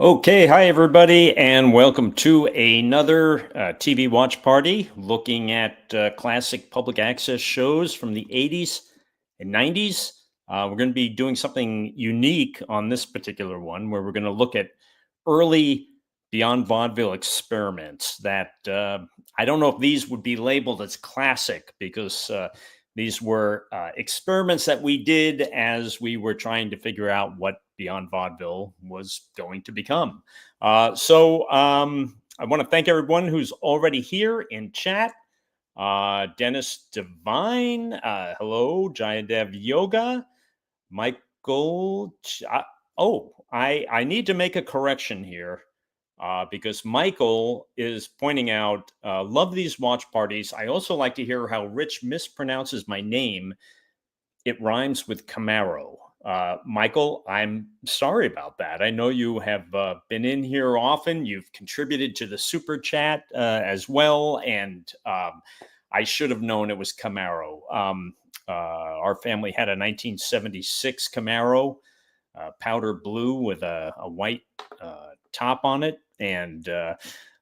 Okay, hi everybody, and welcome to another TV watch party looking at classic public access shows from the 80s and 90s. We're going to be doing something unique on this particular one where we're going to look at early Beyond Vaudeville experiments that I don't know if these would be labeled as classic because these were experiments that we did as we were trying to figure out what Beyond Vaudeville was going to become. I want to thank everyone who's already here in chat. Dennis Devine, hello. Jayadev Yoga, Michael. I need to make a correction here. Because Michael is pointing out, love these watch parties. I also like to hear how Rich mispronounces my name. It rhymes with Camaro. Michael, I'm sorry about that. I know you have been in here often. You've contributed to the super chat as well. And I should have known it was Camaro. Our family had a 1976 Camaro, powder blue with a white top on it. And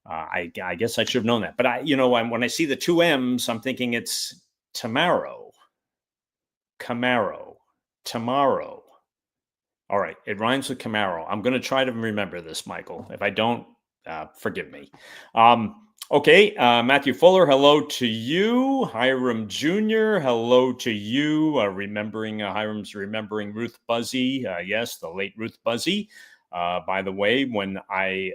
I guess I should have known that. But when I see the two M's, I'm thinking it's Camaro. Tomorrow. All right, it rhymes with Camaro. I'm going to try to remember this, Michael. If I don't, forgive me. Okay, Matthew Fuller, hello to you. Hiram Jr., hello to you. Hiram's remembering Ruth Buzzy. Yes, the late Ruth Buzzy. By the way, when I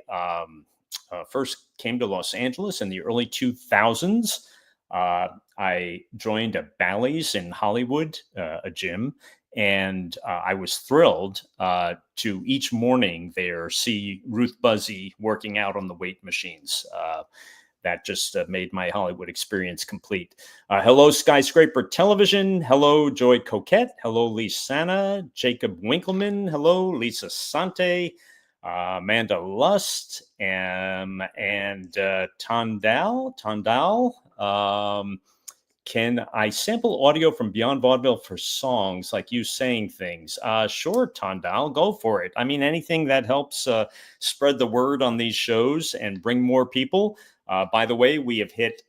first came to Los Angeles in the early 2000s, I joined a Bally's in Hollywood, a gym, and I was thrilled to each morning there see Ruth Buzzy working out on the weight machines. That just made my Hollywood experience complete. Hello, Skyscraper Television. Hello, Joy Coquette. Hello, Lisana. Jacob Winkleman. Hello, Lisa Sante. Amanda Lust and Tondal. Can I sample audio from Beyond Vaudeville for songs, like you saying things? Sure, Tondal, go for it. I mean, anything that helps spread the word on these shows and bring more people. By the way, we have hit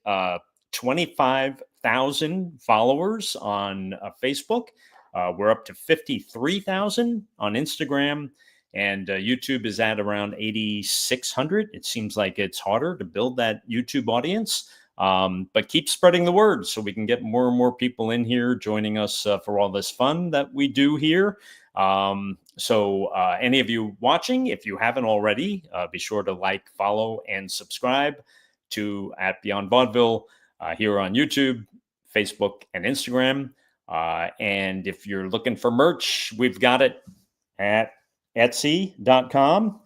25,000 followers on Facebook. We're up to 53,000 on Instagram. And YouTube is at around 8,600. It seems like it's harder to build that YouTube audience. But keep spreading the word so we can get more and more people in here joining us for all this fun that we do here. Any of you watching, if you haven't already, be sure to like, follow, and subscribe to at Beyond Vaudeville here on YouTube, Facebook, and Instagram. And if you're looking for merch, we've got it at Etsy.com.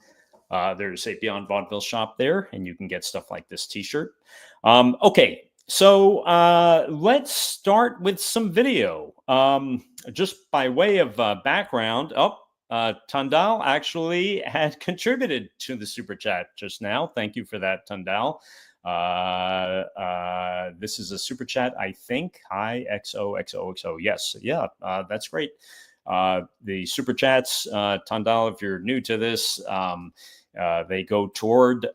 There's a Beyond Vaudeville shop there, and you can get stuff like this t-shirt. Okay, so let's start with some video. Just by way of background, Tondal actually had contributed to the super chat just now. Thank you for that, Tondal. This is a super chat, I think. Hi, XOXOXO. Yes, yeah, that's great. The super chats, Tondal, if you're new to this, they go toward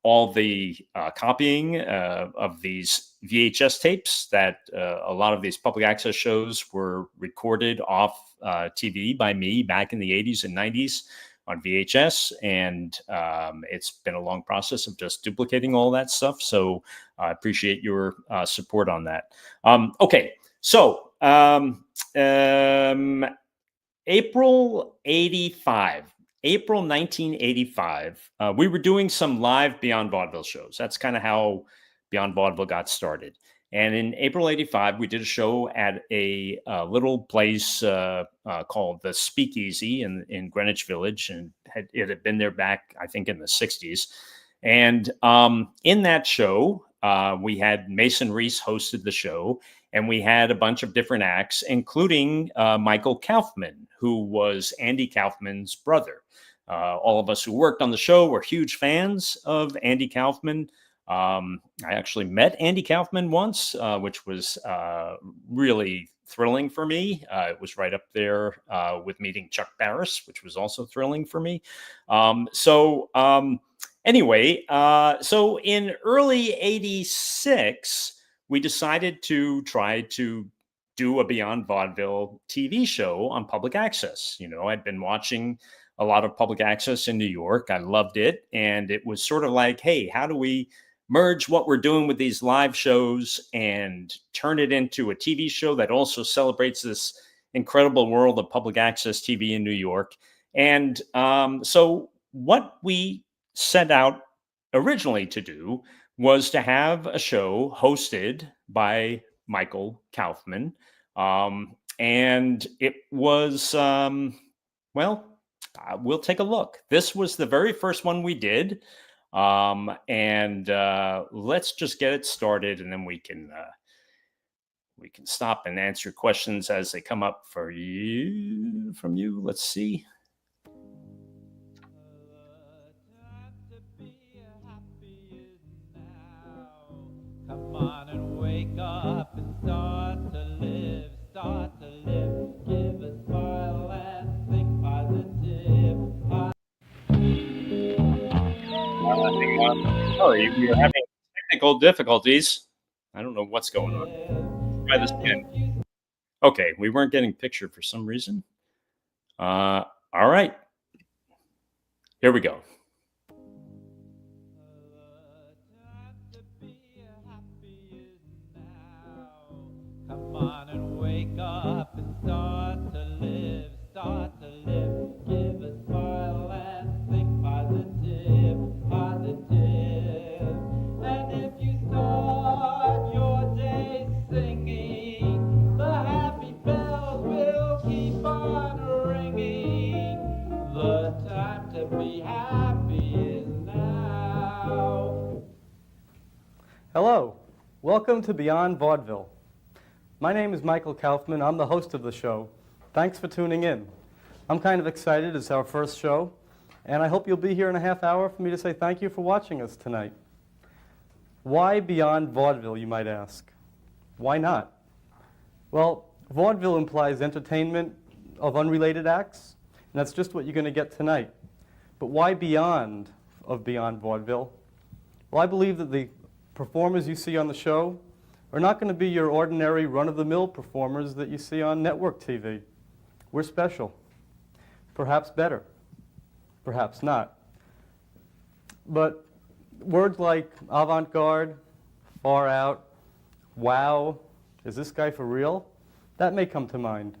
all the copying of these VHS tapes that a lot of these public access shows were recorded off TV by me back in the 80s and 90s on VHS. And it's been a long process of just duplicating all that stuff. So I appreciate your support on that. Okay, so April 1985, we were doing some live Beyond Vaudeville shows. That's kind of how Beyond Vaudeville got started. And in April 85, we did a show at a little place called the Speakeasy in Greenwich Village. And it had been there back, I think, in the 60s. And in that show, we had Mason Reese hosted the show. And we had a bunch of different acts, including Michael Kaufman, who was Andy Kaufman's brother. All of us who worked on the show were huge fans of Andy Kaufman. I actually met Andy Kaufman once, which was really thrilling for me. It was right up there with meeting Chuck Barris, which was also thrilling for me. Anyway, so in early '86, we decided to try to do a Beyond Vaudeville TV show on public access. You know, I'd been watching a lot of public access in New York. I loved it. And it was sort of like, hey, how do we merge what we're doing with these live shows and turn it into a TV show that also celebrates this incredible world of public access TV in New York? And so what we set out originally to do was to have a show hosted by Michael Kaufman. And it was, we'll take a look. This was the very first one we did. Let's just get it started, and then we can stop and answer questions as they come up from you. Let's see. Come on and wake up and start to live, give a smile and think positive. Sorry, we are having technical difficulties. I don't know what's going on. Let's try this again. Okay, we weren't getting picture for some reason. All right. Here we go. Come on and wake up and start to live, give a smile and think positive. And if you start your day singing, the happy bells will keep on ringing. The time to be happy is now. Hello, welcome to Beyond Vaudeville. My name is Michael Kaufman. I'm the host of the show. Thanks for tuning in. I'm kind of excited. It's our first show, and I hope you'll be here in a half hour for me to say thank you for watching us tonight. Why Beyond Vaudeville, you might ask? Why not? Well, vaudeville implies entertainment of unrelated acts, and that's just what you're going to get tonight. But why Beyond Vaudeville? Well, I believe that the performers you see on the show are not going to be your ordinary run-of-the-mill performers that you see on network TV. We're special. Perhaps better. Perhaps not. But words like avant-garde, far out, wow, is this guy for real? That may come to mind.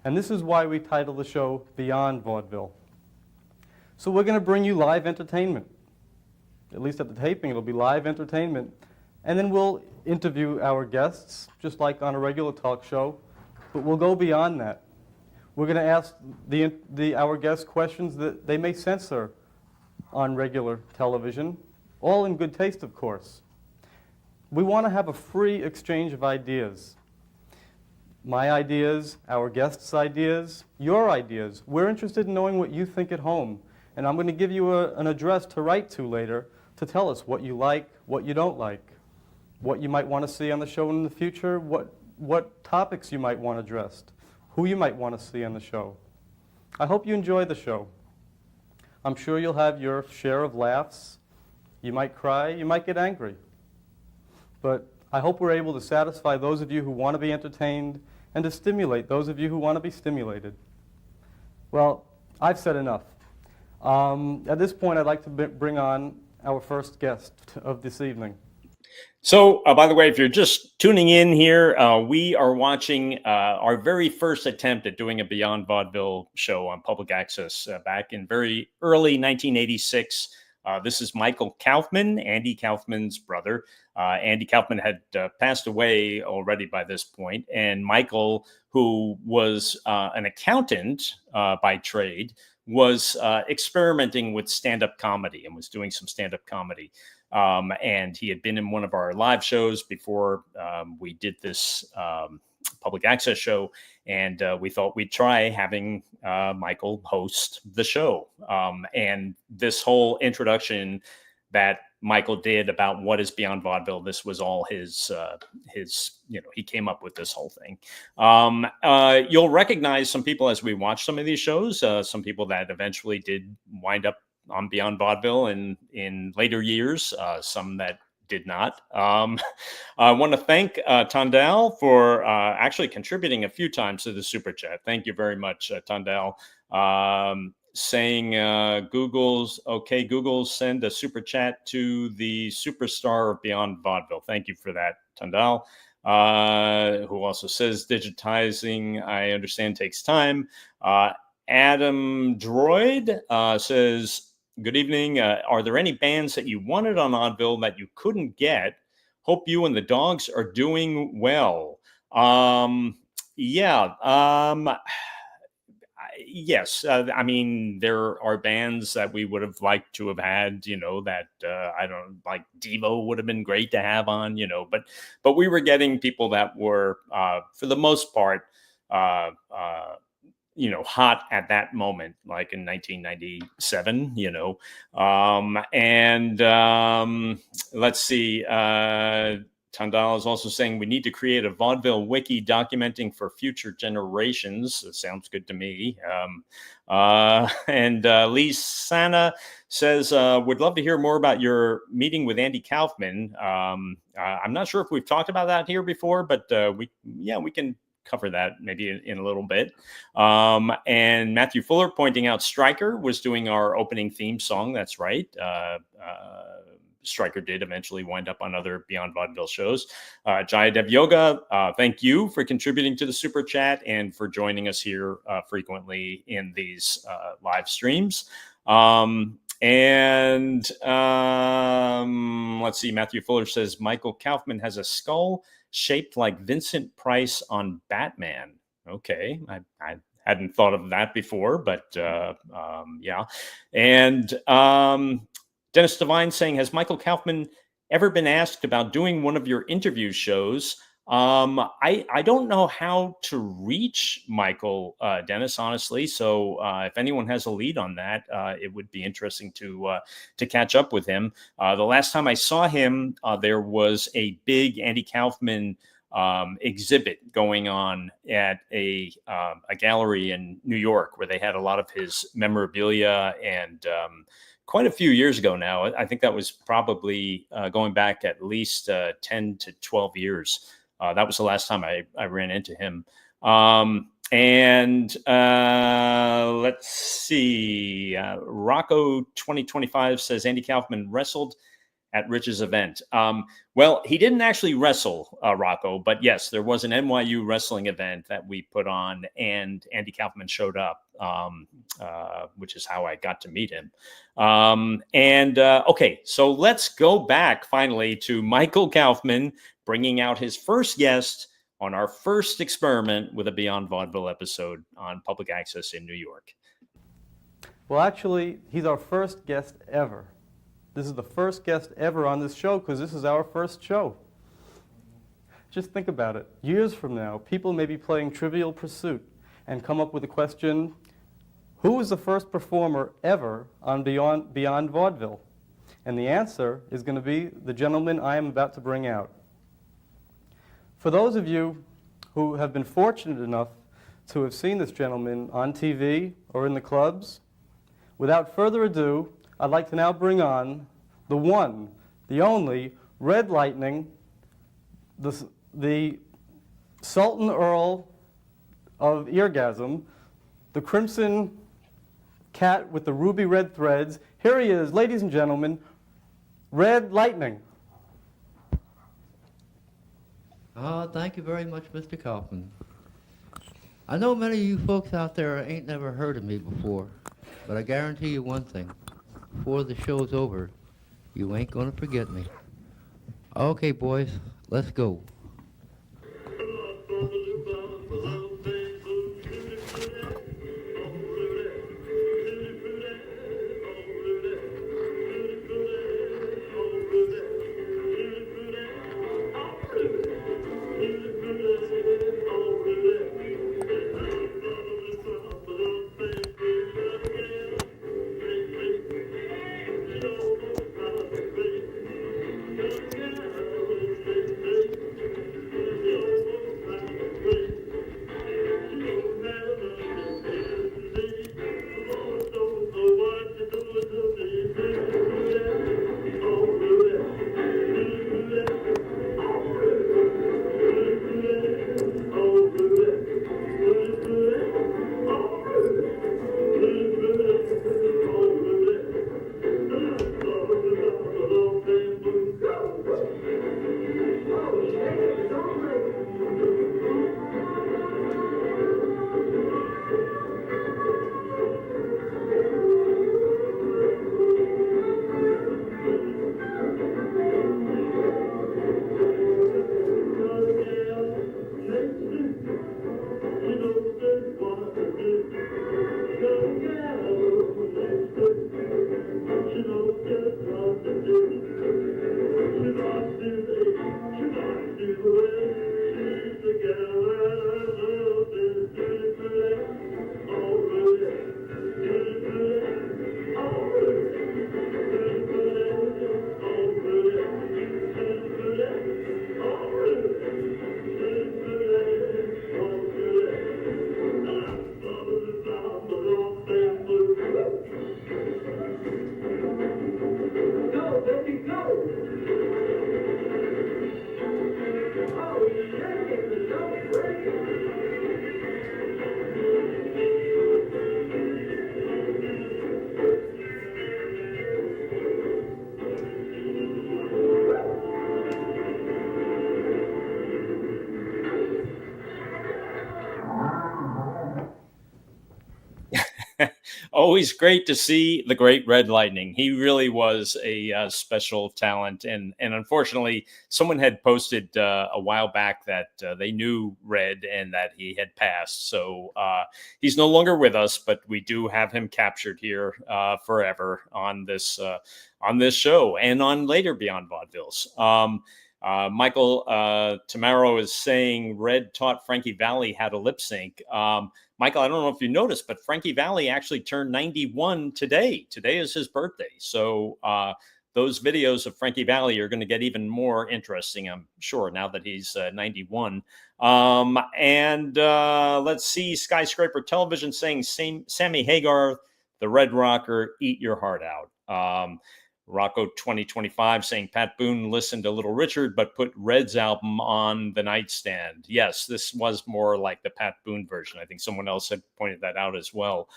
And this is why we title the show Beyond Vaudeville. So we're going to bring you live entertainment. At least at the taping, it'll be live entertainment. And then we'll interview our guests, just like on a regular talk show, but we'll go beyond that. We're going to ask our guests questions that they may censor on regular television, all in good taste, of course. We want to have a free exchange of ideas. My ideas, our guests' ideas, your ideas. We're interested in knowing what you think at home, and I'm going to give you an address to write to later to tell us what you like, what you don't like, what you might want to see on the show in the future, what topics you might want addressed, who you might want to see on the show. I hope you enjoy the show. I'm sure you'll have your share of laughs. You might cry, you might get angry. But I hope we're able to satisfy those of you who want to be entertained and to stimulate those of you who want to be stimulated. Well, I've said enough. At this point, I'd like to bring on our first guest of this evening. So, by the way, if you're just tuning in here, we are watching our very first attempt at doing a Beyond Vaudeville show on public access back in very early 1986. This is Michael Kaufman, Andy Kaufman's brother. Andy Kaufman had passed away already by this point, and Michael, who was an accountant by trade, was experimenting with stand-up comedy and was doing some stand-up comedy. And he had been in one of our live shows before we did this public access show, and we thought we'd try having Michael host the show. And this whole introduction that Michael did about what is Beyond Vaudeville. This was all his, he came up with this whole thing. You'll recognize some people as we watch some of these shows, some people that eventually did wind up on Beyond Vaudeville in later years, some that did not. I want to thank Tandal for actually contributing a few times to the Super Chat. Thank you very much, Tandal. Saying Google send a Super Chat to the superstar of Beyond Vaudeville. Thank you for that, Tandal. Who also says digitizing, I understand, takes time. Adam Droid says, good evening. Are there any bands that you wanted on Vaudeville that you couldn't get? Hope you and the dogs are doing well. Yes. I mean, there are bands that we would have liked to have had, that I don't like. Devo would have been great to have on, but we were getting people that were, for the most part, hot at that moment, like in 1997, let's see. Tandal is also saying we need to create a vaudeville wiki documenting for future generations. That sounds good to me. Lee Sana says, would love to hear more about your meeting with Andy Kaufman. I'm not sure if we've talked about that here before, but we can cover that maybe in a little bit. And Matthew Fuller pointing out Stryker was doing our opening theme song. That's right. Stryker did eventually wind up on other Beyond Vaudeville shows. Jayadev Yoga, thank you for contributing to the Super Chat and for joining us here frequently in these live streams. Let's see, Matthew Fuller says, Michael Kaufman has a skull shaped like Vincent Price on Batman. Okay, I hadn't thought of that before, but yeah. And Dennis Devine saying, has Michael Kaufman ever been asked about doing one of your interview shows? I don't know how to reach Michael, Dennis, honestly. So if anyone has a lead on that, it would be interesting to catch up with him. The last time I saw him, there was a big Andy Kaufman exhibit going on at a gallery in New York where they had a lot of his memorabilia, and quite a few years ago now. I think that was probably going back at least 10 to 12 years. That was the last time I ran into him. Let's see. Rocco 2025 says Andy Kaufman wrestled at Rich's event. Well, he didn't actually wrestle, Rocco, but yes, there was an NYU wrestling event that we put on, and Andy Kaufman showed up, which is how I got to meet him. Okay, so let's go back finally to Michael Kaufman bringing out his first guest on our first experiment with a Beyond Vaudeville episode on public access in New York. Well, actually, he's our first guest ever. This is the first guest ever on this show because this is our first show. Just think about it. Years from now, people may be playing Trivial Pursuit and come up with the question, who was the first performer ever on Beyond Vaudeville? And the answer is going to be the gentleman I am about to bring out. For those of you who have been fortunate enough to have seen this gentleman on TV or in the clubs, without further ado, I'd like to now bring on the one, the only, Red Lightning, the Sultan Earl of Eargasm, the Crimson Cat with the ruby red threads. Here he is, ladies and gentlemen, Red Lightning. Thank you very much, Mr. Kaufman. I know many of you folks out there ain't never heard of me before, but I guarantee you one thing. Before the show's over, you ain't gonna forget me. Okay, boys, let's go. Always great to see the great Red Lightning. He really was a special talent, and unfortunately, someone had posted a while back that they knew Red and that he had passed. So he's no longer with us, but we do have him captured here forever on this show and on later Beyond Vaudevilles. Michael Tamaro is saying Red taught Frankie Valli how to lip sync. Michael, I don't know if you noticed, but Frankie Valli actually turned 91 today. Today is his birthday. So those videos of Frankie Valli are going to get even more interesting, I'm sure, now that he's 91. Let's see, Skyscraper Television saying Sammy Hagar, the Red Rocker, eat your heart out. Rocco 2025 saying Pat Boone listened to Little Richard but put Red's album on the nightstand. Yes, this was more like the Pat Boone version. I think someone else had pointed that out as well.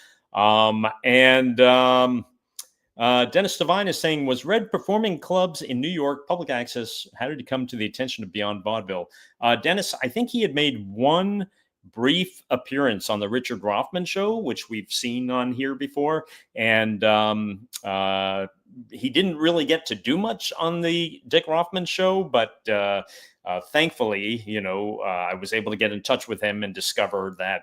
Dennis Devine is saying, was Red performing clubs in New York, public access? How did he come to the attention of Beyond Vaudeville? Dennis, I think he had made one brief appearance on the Richard Rothman show, which we've seen on here before. And he didn't really get to do much on the Dick Rothman show, but thankfully, I was able to get in touch with him and discover that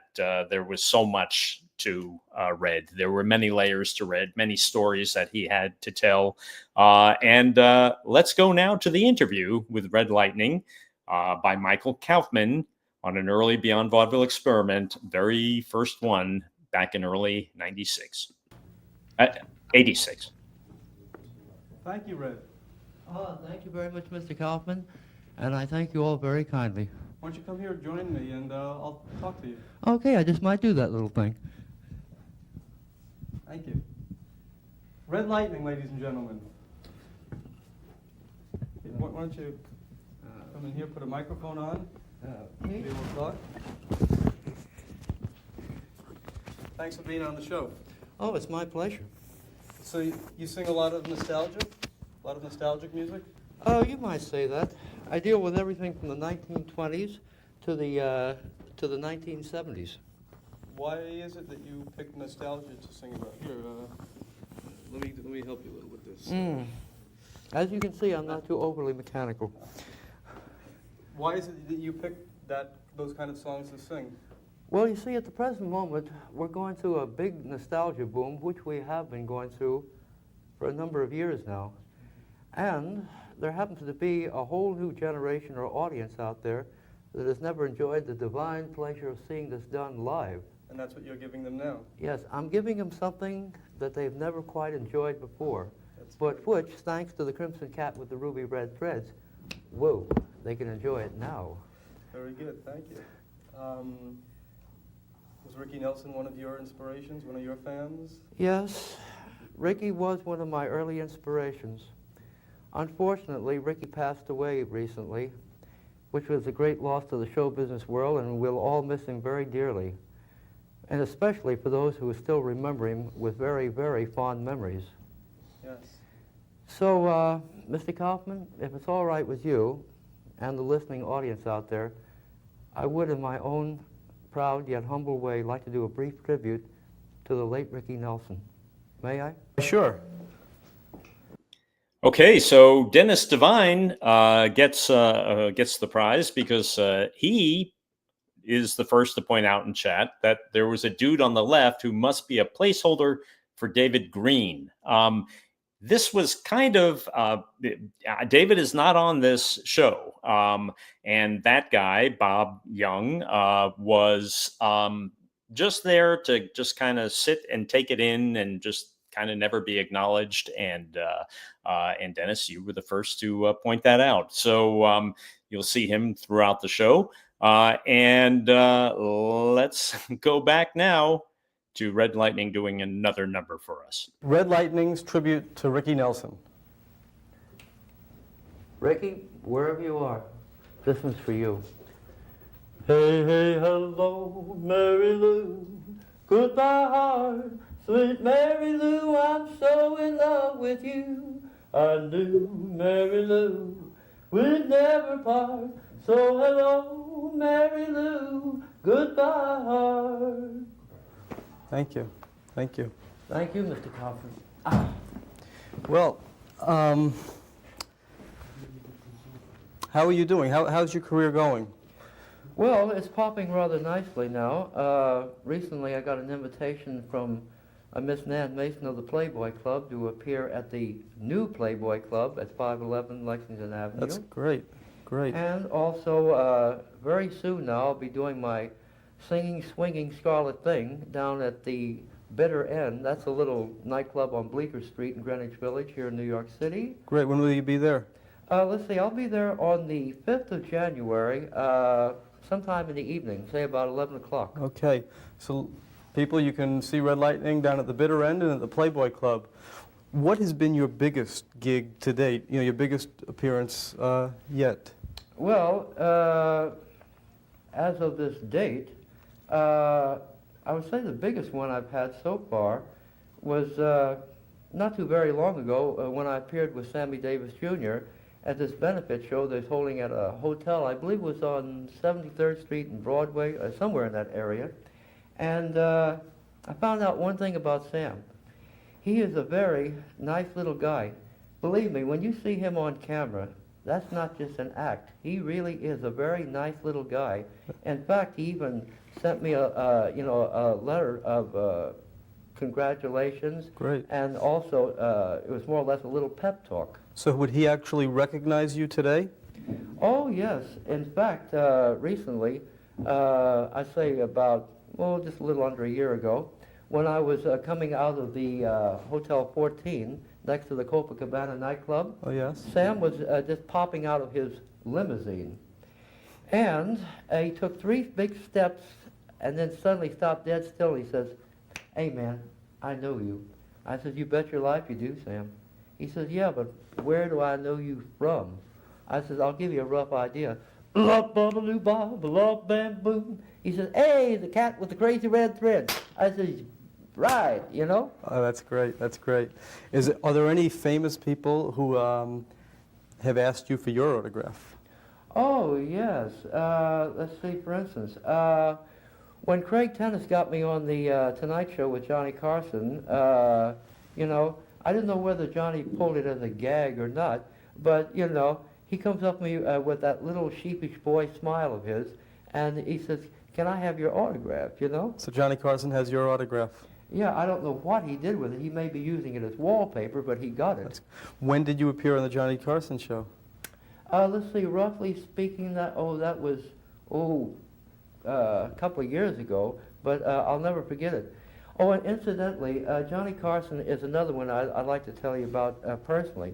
there was so much to Red. There were many layers to Red, many stories that he had to tell. Let's go now to the interview with Red Lightning by Michael Kaufman on an early Beyond Vaudeville experiment, very first one back in early 86. 86. Thank you, Red. Oh, thank you very much, Mr. Kaufman, and I thank you all very kindly. Why don't you come here, join me, and I'll talk to you. Okay, I just might do that little thing. Thank you. Red Lightning, ladies and gentlemen. Why don't you come in here, put a microphone on, be able to talk. Thanks for being on the show. Oh, it's my pleasure. So you sing a lot of nostalgia? A lot of nostalgic music? Oh, you might say that. I deal with everything from the 1920s to the 1970s. Why is it that you pick nostalgia to sing about? Here, let me help you a little with this. As you can see, I'm not too overly mechanical. Why is it that you pick those kind of songs to sing? Well, you see, at the present moment, we're going through a big nostalgia boom, which we have been going through for a number of years now. And there happens to be a whole new generation or audience out there that has never enjoyed the divine pleasure of seeing this done live. And that's what you're giving them now? Yes, I'm giving them something that they've never quite enjoyed before, but which, thanks to the Crimson Cat with the ruby red threads, whoa, they can enjoy it now. Very good, thank you. Was Ricky Nelson one of your inspirations, one of your fans? Yes, Ricky was one of my early inspirations. Unfortunately, Ricky passed away recently, which was a great loss to the show business world, and we'll all miss him very dearly. And especially for those who still remember him with very, very fond memories. Yes. So, Mr. Kaufman, if it's all right with you and the listening audience out there, I would, in my own proud yet humble way, like to do a brief tribute to the late Ricky Nelson. May I? Sure. Okay, so Dennis Devine gets the prize because he is the first to point out in chat that there was a dude on the left who must be a placeholder for David Green. This was kind of, David is not on this show. And that guy, Bob Young, was just there to just kind of sit and take it in and just kind of never be acknowledged. And Dennis, you were the first to point that out. So you'll see him throughout the show. Let's go back now to Red Lightning doing another number for us. Red Lightning's tribute to Ricky Nelson. Ricky, wherever you are, this one's for you. Hey, hey, hello, Mary Lou, goodbye heart, sweet Mary Lou, I'm so in love with you. I knew, Mary Lou, we'd never part, so hello, Mary Lou, goodbye heart. Thank you. Thank you. Thank you, Mr. Kaufman. Well, how are you doing? How's your career going? Well, it's popping rather nicely now. Recently, I got an invitation from Miss Nan Mason of the Playboy Club to appear at the new Playboy Club at 511 Lexington Avenue. That's great. Great. And also, very soon now, I'll be doing my Singing, Swinging Scarlet Thing down at the Bitter End. That's a little nightclub on Bleecker Street in Greenwich Village here in New York City. Great. When will you be there? Let's see, I'll be there on the 5th of January, sometime in the evening, say about 11 o'clock. Okay. So, people, you can see Red Lightning down at the Bitter End and at the Playboy Club. What has been your biggest gig to date? You know, your biggest appearance yet? Well, as of this date, I would say the biggest one I've had so far was not too very long ago when I appeared with Sammy Davis Jr. at this benefit show they was holding at a hotel, I believe it was on 73rd Street and Broadway, somewhere in that area. And I found out one thing about Sam. He is a very nice little guy. Believe me, when you see him on camera, that's not just an act. He really is a very nice little guy. In fact, he even sent me a letter of congratulations. Great. And also, it was more or less a little pep talk. So would he actually recognize you today? Oh, yes. In fact, recently, I say about, well, just a little under a year ago, when I was coming out of the Hotel 14 next to the Copacabana nightclub, Oh, yes. Sam was just popping out of his limousine. And he took 3 big steps and then suddenly stopped dead still. He says, "Hey, man, I know you." I said, "You bet your life you do, Sam." He says, "Yeah, but where do I know you from?" I said, "I'll give you a rough idea." Blah, blah, blah, blah, blah, bam, boom. He says, "Hey, the cat with the crazy red thread." I said, "Right, you know." Oh, that's great. That's great. Are there any famous people who have asked you for your autograph? Oh, yes. Let's see, for instance, when Craig Tennis got me on the Tonight Show with Johnny Carson, you know, I didn't know whether Johnny pulled it as a gag or not, but, you know, he comes up to me with that little sheepish boy smile of his, and he says, "Can I have your autograph," you know? So Johnny Carson has your autograph. Yeah, I don't know what he did with it. He may be using it as wallpaper, but he got it. When did you appear on the Johnny Carson show? Let's see, roughly speaking, that was a couple of years ago, but I'll never forget it. Oh, and incidentally, Johnny Carson is another one I'd like to tell you about personally.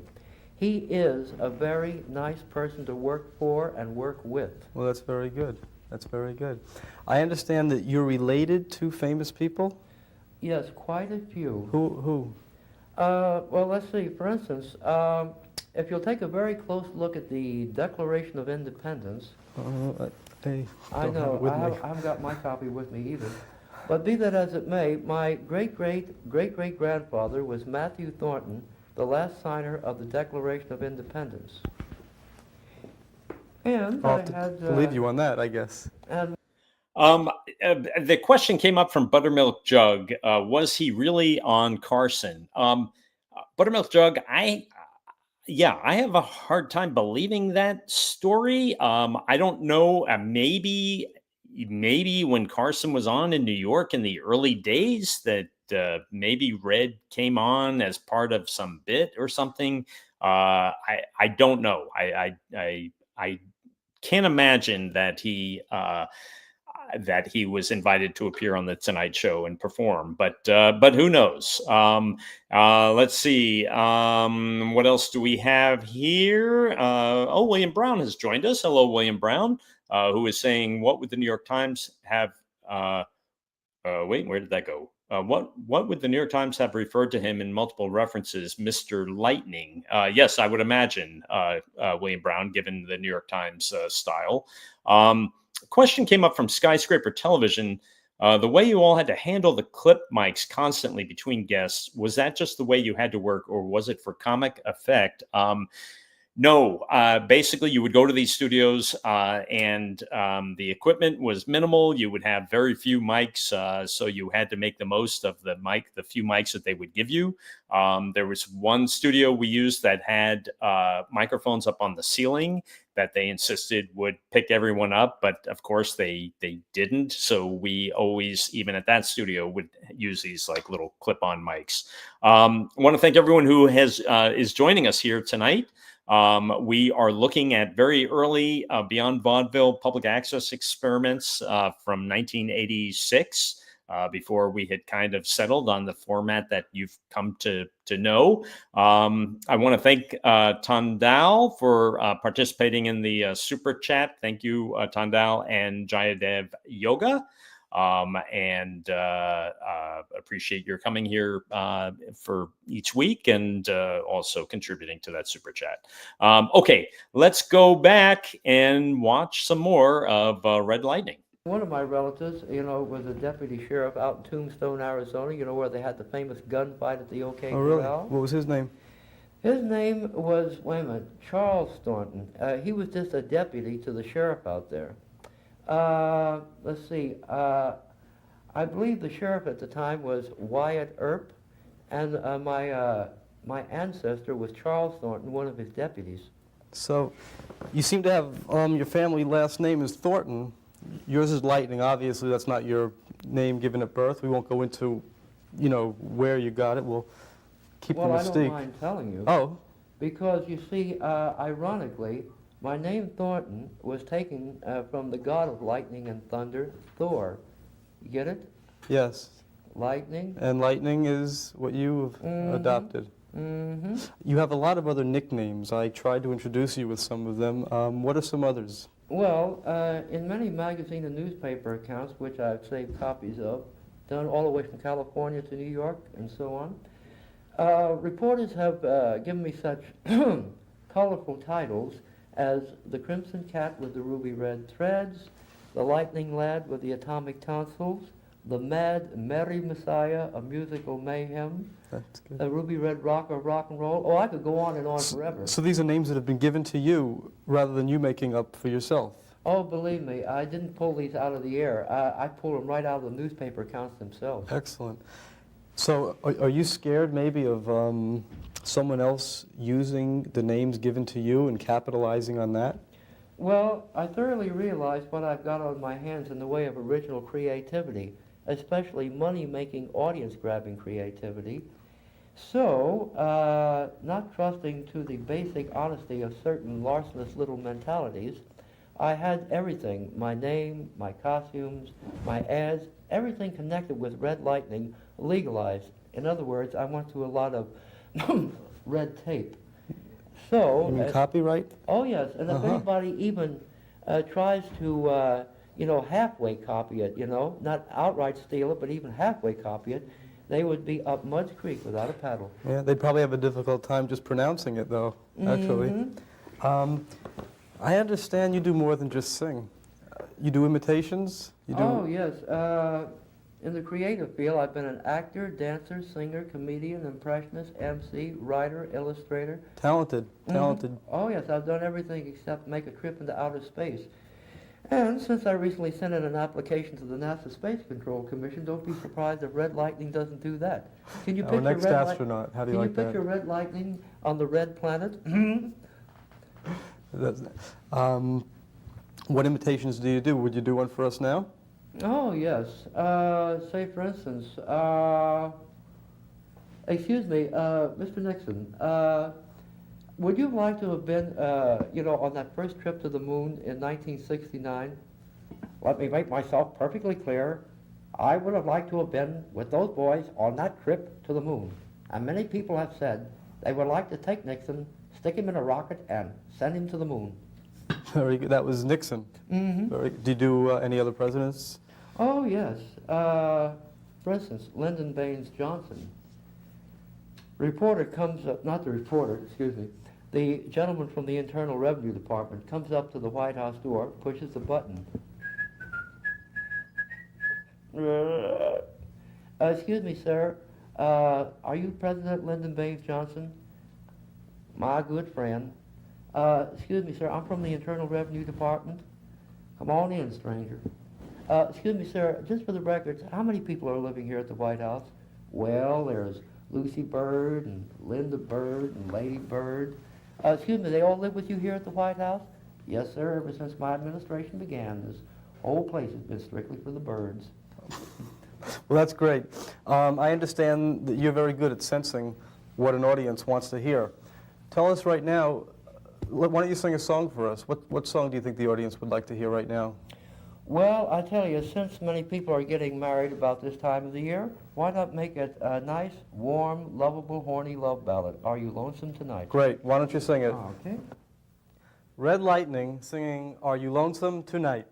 He is a very nice person to work for and work with. Well, that's very good. That's very good. I understand that you're related to famous people? Yes, quite a few. Who? Well, let's see. For instance, if you'll take a very close look at the Declaration of Independence, I I don't have know, it with me. I haven't got my copy with me either. But be that as it may, my great-great-great-great-grandfather was Matthew Thornton, the last signer of the Declaration of Independence. And I'll I have to had... believe you on that, I guess. And The question came up from Buttermilk Jug. Was he really on Carson? Buttermilk Jug, I have a hard time believing that story. I don't know. Maybe when Carson was on in New York in the early days, that maybe Red came on as part of some bit or something. I don't know. I can't imagine that he was invited to appear on the Tonight Show and perform, but who knows? Let's see. What else do we have here? William Brown has joined us. Hello, William Brown, who is saying, "What would the New York Times have?" Wait, where did that go? What would the New York Times have referred to him in multiple references, Mr. Lightning? Yes, I would imagine, William Brown, given the New York Times style. A question came up from Skyscraper Television. The way you all had to handle the clip mics constantly between guests, was that just the way you had to work, or was it for comic effect? No, basically, you would go to these studios, and the equipment was minimal. You would have very few mics, so you had to make the most of the few mics that they would give you. There was one studio we used that had microphones up on the ceiling that they insisted would pick everyone up, but of course they didn't. So we always, even at that studio, would use these like little clip-on mics. I want to thank everyone who is joining us here tonight. We are looking at very early Beyond Vaudeville public access experiments from 1986, before we had kind of settled on the format that you've come to know. I want to thank Tandal for participating in the super chat. Thank you, Tandal and Jayadev Yoga. And appreciate your coming here for each week, and also contributing to that super chat. Okay, let's go back and watch some more of Red Lightning. One of my relatives, was a deputy sheriff out in Tombstone, Arizona, where they had the famous gunfight at the OK Oh, really? Corral. What was his name? His name was, Charles Thornton. He was just a deputy to the sheriff out there. Let's see. I believe the sheriff at the time was Wyatt Earp, and my ancestor was Charles Thornton, one of his deputies. So, you seem to have your family last name is Thornton. Yours is Lightning. Obviously, that's not your name given at birth. We won't go into, where you got it. We'll keep the mystique. I don't mind telling you. Oh. Because you see, ironically, my name Thornton was taken from the god of lightning and thunder, Thor. You get it? Yes. Lightning. And Lightning is what you've adopted. Mm-hmm. You have a lot of other nicknames. I tried to introduce you with some of them. What are some others? Well, in many magazine and newspaper accounts, which I've saved copies of, done all the way from California to New York and so on, reporters have given me such colorful titles as the Crimson Cat with the ruby red threads, the Lightning Lad with the atomic tonsils, the Mad Merry Messiah of musical mayhem, That's good. the Ruby Red Rock of rock and roll. Oh, I could go on and on forever. So these are names that have been given to you rather than you making up for yourself? Oh, believe me, I didn't pull these out of the air. I pulled them right out of the newspaper accounts themselves. Excellent. So are you scared maybe of someone else using the names given to you and capitalizing on that? Well, I thoroughly realize what I've got on my hands in the way of original creativity, especially money-making, audience-grabbing creativity. So, not trusting to the basic honesty of certain larcenous little mentalities, I had everything, my name, my costumes, my ads, everything connected with Red Lightning legalized. In other words, I went through a lot of red tape. So, You mean copyright? Oh yes, and if anybody even tries to, halfway copy it, not outright steal it, but even halfway copy it, they would be up Mud's Creek without a paddle. Yeah, they'd probably have a difficult time just pronouncing it, though, actually. I understand you do more than just sing. You do imitations? You do... Oh yes, in the creative field, I've been an actor, dancer, singer, comedian, impressionist, MC, writer, illustrator. Talented. Oh yes, I've done everything except make a trip into outer space. And since I recently sent in an application to the NASA Space Control Commission, don't be surprised if Red Lightning doesn't do that. Can you picture next astronaut. How do you like that? Can you picture Red Lightning on the red planet? What imitations do you do? Would you do one for us now? Oh yes. Say for instance, excuse me, Mr. Nixon. Would you like to have been, on that first trip to the moon in 1969? Let me make myself perfectly clear. I would have liked to have been with those boys on that trip to the moon. And many people have said they would like to take Nixon, stick him in a rocket, and send him to the moon. Very good. That was Nixon. Did you do any other presidents? Oh, yes. For instance, Lyndon Baines Johnson. Reporter comes up, not the reporter, excuse me, the gentleman from the Internal Revenue Department comes up to the White House door, pushes the button. Excuse me, sir. Are you President Lyndon Baines Johnson? My good friend. Excuse me, sir, I'm from the Internal Revenue Department. Come on in, stranger. Excuse me, sir, just for the records, how many people are living here at the White House? Well, there's Lucy Bird and Linda Bird and Lady Bird. Excuse me, they all live with you here at the White House? Yes, sir, ever since my administration began, this whole place has been strictly for the birds. Well, that's great. I understand that you're very good at sensing what an audience wants to hear. Tell us right now, why don't you sing a song for us? What song do you think the audience would like to hear right now? Well, I tell you, since many people are getting married about this time of the year, why not make it a nice, warm, lovable, horny love ballad? Are You Lonesome Tonight? Great. Why don't you sing it? Okay. Red Lightning singing Are You Lonesome Tonight?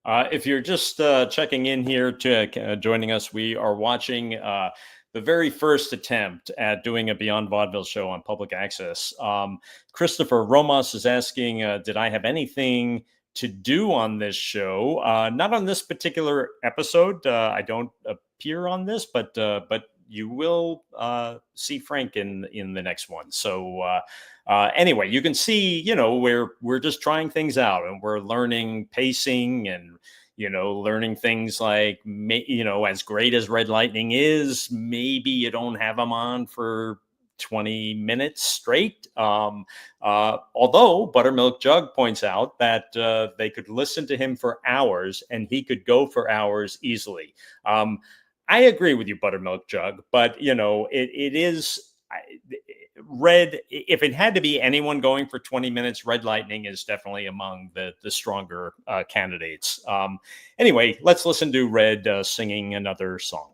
If you're just checking in here to joining us, we are watching the very first attempt at doing a Beyond Vaudeville show on public access. Christopher Romos is asking, did I have anything to do on this show? Not on this particular episode. I don't appear on this, but you will see Frank in the next one. So anyway, you can see, we're just trying things out, and we're learning pacing and, learning things like, as great as Red Lightning is, maybe you don't have them on for 20 minutes straight. Although Buttermilk Jug points out that they could listen to him for hours and he could go for hours easily. I agree with you, Buttermilk Jug, but it is Red. If it had to be anyone going for 20 minutes, Red Lightning is definitely among the stronger candidates. Anyway, let's listen to Red singing another song.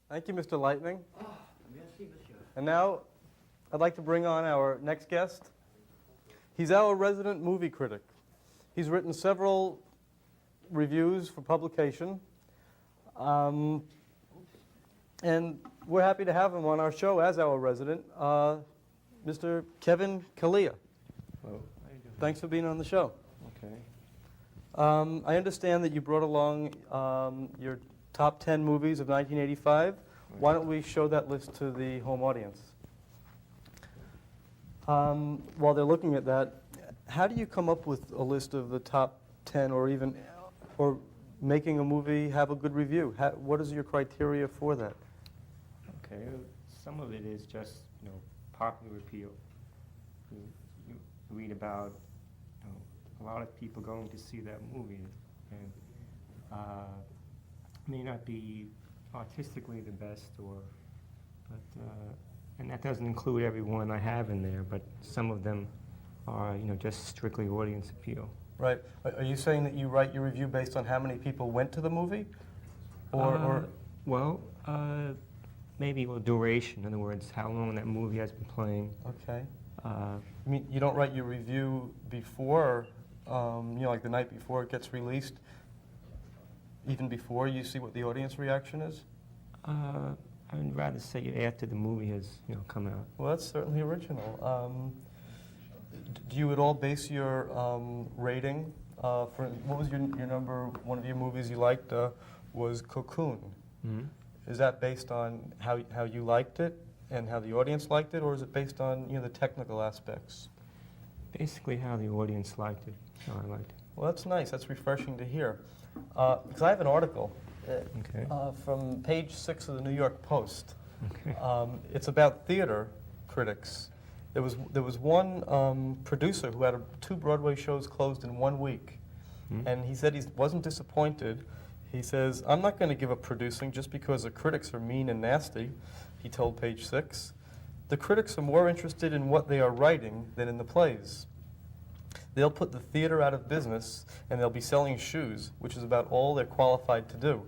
Thank you, Mr. Lightning. And now I'd like to bring on our next guest. He's our resident movie critic. He's written several reviews for publication. And we're happy to have him on our show as our resident, Mr. Kevin Kalia. Hello. How you doing? Thanks for being on the show. Okay. I understand that you brought along your top 10 movies of 1985. Why don't we show that list to the home audience? While they're looking at that, how do you come up with a list of the top 10 or making a movie have a good review? What is your criteria for that? Okay. Some of it is just, popular appeal. You read about, a lot of people going to see that movie, and may not be artistically the best, and that doesn't include every one I have in there, but some of them are, just strictly audience appeal. Right. Are you saying that you write your review based on how many people went to the movie? Maybe duration. In other words, how long that movie has been playing. Okay. I mean, you don't write your review before, like the night before it gets released, even before you see what the audience reaction is? I'd rather say after the movie has, come out. Well, that's certainly original. Do you at all base your rating What was your number? One of your movies you liked was Cocoon. Mhm. Is that based on how you liked it and how the audience liked it, or is it based on the technical aspects? Basically how the audience liked it, how I liked it. Well, that's nice. That's refreshing to hear. Because I have an article Okay. from page 6 of the New York Post. Okay. It's about theater critics. There was one producer who had 2 Broadway shows closed in 1 week, and he said he wasn't disappointed. He says, "I'm not going to give up producing just because the critics are mean and nasty," he told page 6. "The critics are more interested in what they are writing than in the plays. They'll put the theater out of business, and they'll be selling shoes, which is about all they're qualified to do."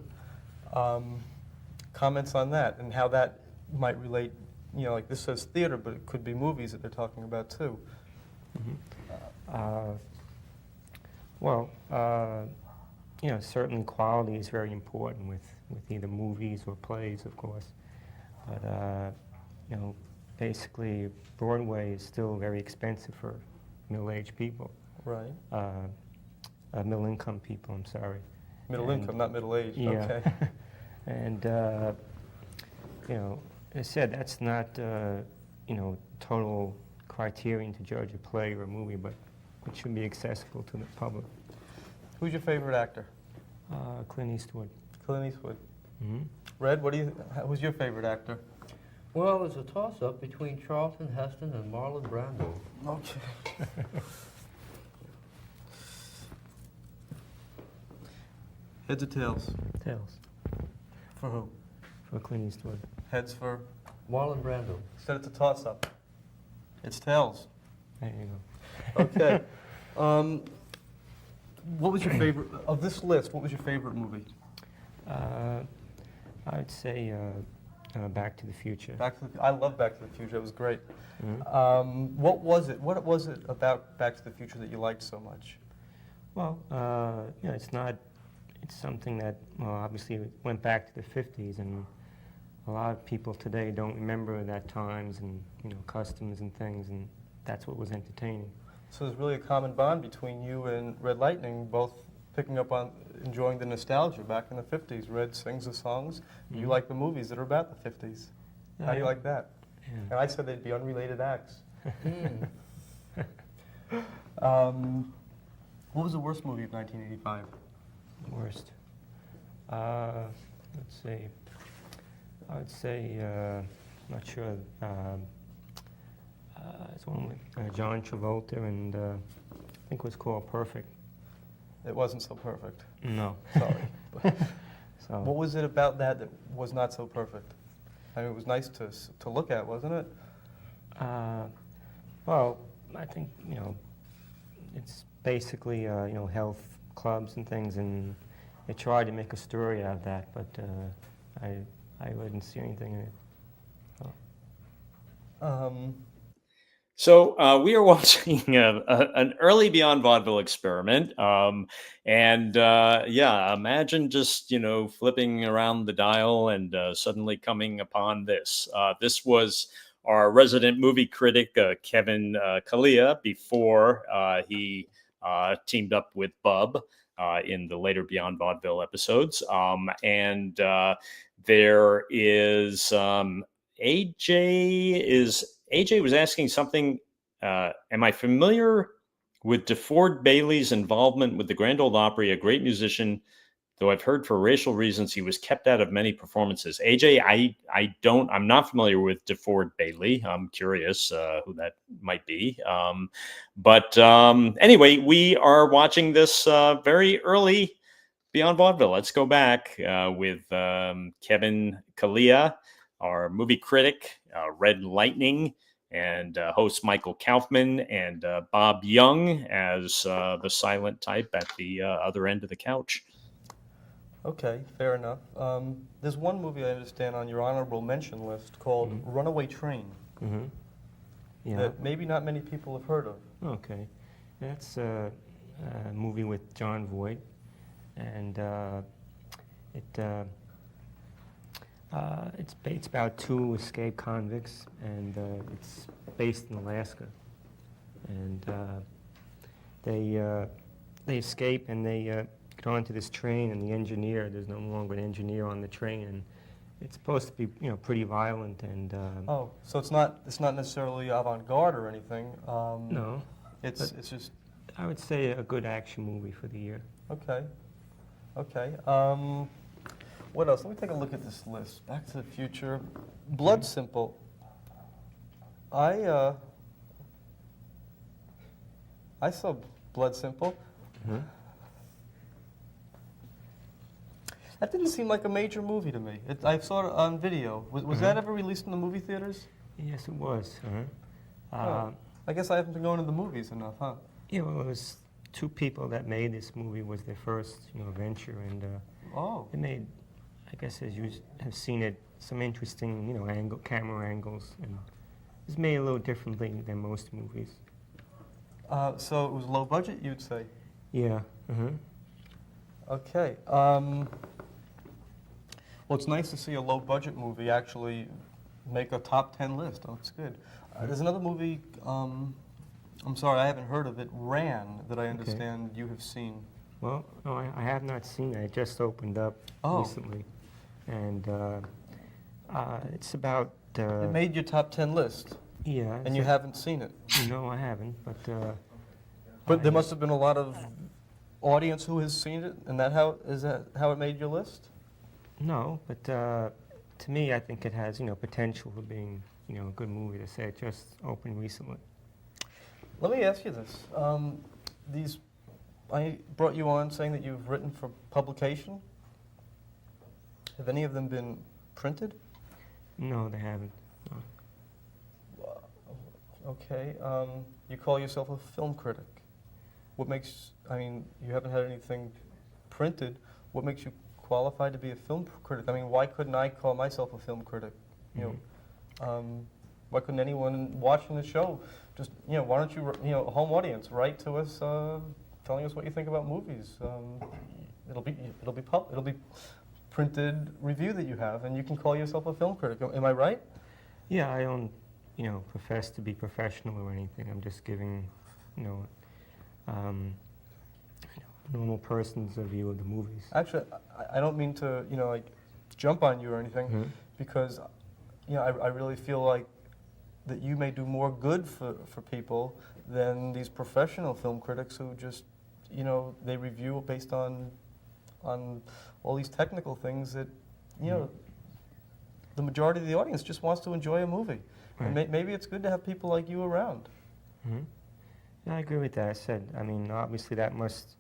Comments on that and how that might relate, like this says theater, but it could be movies that they're talking about too. Certainly quality is very important with either movies or plays, of course. But, basically Broadway is still very expensive for middle-aged people. Right. Middle-income people, I'm sorry. Middle income, not middle age. Yeah. Okay. And, as I said, that's not, total criterion to judge a play or a movie, but it should be accessible to the public. Who's your favorite actor? Clint Eastwood. Clint Eastwood. Mm-hmm. Red, who's your favorite actor? Well, it's a toss-up between Charlton Heston and Marlon Brando. Okay. Heads or tails? Tails. For who? For Clint Eastwood. Heads for? Marlon Brando. Said it's a toss-up. It's tails. There you go. Okay. What was your favorite, of this list, what was your favorite movie? I'd say Back to the Future. I love Back to the Future, it was great. Mhm. What was it about Back to the Future that you liked so much? Well, it's something that, obviously went back to the 50s, and a lot of people today don't remember that times and, customs and things, and that's what was entertaining. So there's really a common bond between you and Red Lightning, both picking up on enjoying the nostalgia back in the 50s. Red sings the songs, you like the movies that are about the 50s. How do you like that? Yeah. And I said they'd be unrelated acts. What was the worst movie of 1985? Worst. Let's see. I would say, not sure. It's one with John Travolta, and I think it was called Perfect. It wasn't so perfect. No. Sorry. So. What was it about that was not so perfect? I mean, it was nice to look at, wasn't it? Well, I think, it's basically, health clubs and things, and they tried to make a story out of that, but I didn't see anything in it. So we are watching an early Beyond Vaudeville experiment, imagine just flipping around the dial and suddenly coming upon this. This was our resident movie critic Kevin Kalia before he teamed up with Bub in the later Beyond Vaudeville episodes, there is AJ was asking something. Am I familiar with DeFord Bailey's involvement with the Grand Ole Opry, a great musician, though I've heard for racial reasons he was kept out of many performances? AJ, I'm not familiar with DeFord Bailey. I'm curious who that might be. Anyway, we are watching this very early Beyond Vaudeville. Let's go back with Kevin Kalia, our movie critic, Red Lightning, and host Michael Kaufman, and Bob Young as the silent type at the other end of the couch. Okay, fair enough. There's one movie I understand on your honorable mention list called Runaway Train Yeah. that maybe not many people have heard of. Okay. That's a movie with John Voight, and it's about 2 escaped convicts, and it's based in Alaska. And they escape and they get onto this train, and the engineer, there's no longer an engineer on the train, and it's supposed to be, pretty violent and. Oh, so it's not necessarily avant-garde or anything. No. It's but just. I would say a good action movie for the year. Okay. Okay. What else? Let me take a look at this list. Back to the Future. Blood Simple. I saw Blood Simple. Mhm. That didn't seem like a major movie to me. I saw it on video. Was that ever released in the movie theaters? Yes, it was. Oh, I guess I haven't been going to the movies enough, huh? Yeah, well, it was two people that made this movie. Was their first, venture, and Oh. they made, I guess, as you have seen it, some interesting, camera angles, and it was made a little differently than most movies. So it was low budget, you'd say? Yeah. Okay. Well, it's nice to see a low budget movie actually make a top 10 list. Oh, it's good. There's another movie, I'm sorry, I haven't heard of it, Ran, that I understand you have seen. Well, no, I have not seen it. It just opened up recently. And it's about... It made your top 10 list, yeah. and you haven't seen it. No, I haven't, but... But there must have been a lot of audience who has seen it, and is that how it made your list? No, but to me, I think it has, potential for being, a good movie to say it just opened recently. Let me ask you this. I brought you on saying that you've written for publication. Have any of them been printed? No, they haven't. No. Okay. You call yourself a film critic. What makes, you haven't had anything printed. What makes you qualified to be a film critic? Why couldn't I call myself a film critic? Why couldn't anyone watching the show just, why don't you, a home audience, write to us telling us what you think about movies? It'll be printed review that you have, and you can call yourself a film critic. Am I right? Yeah, I don't, profess to be professional or anything. I'm just giving, normal person's view of the movies. Actually, I don't mean to, jump on you or anything, because, I really feel like that you may do more good for people than these professional film critics who just, they review based on all these technical things that, the majority of the audience just wants to enjoy a movie. Right. And maybe it's good to have people like you around. Yeah, I agree with that. I said, obviously that must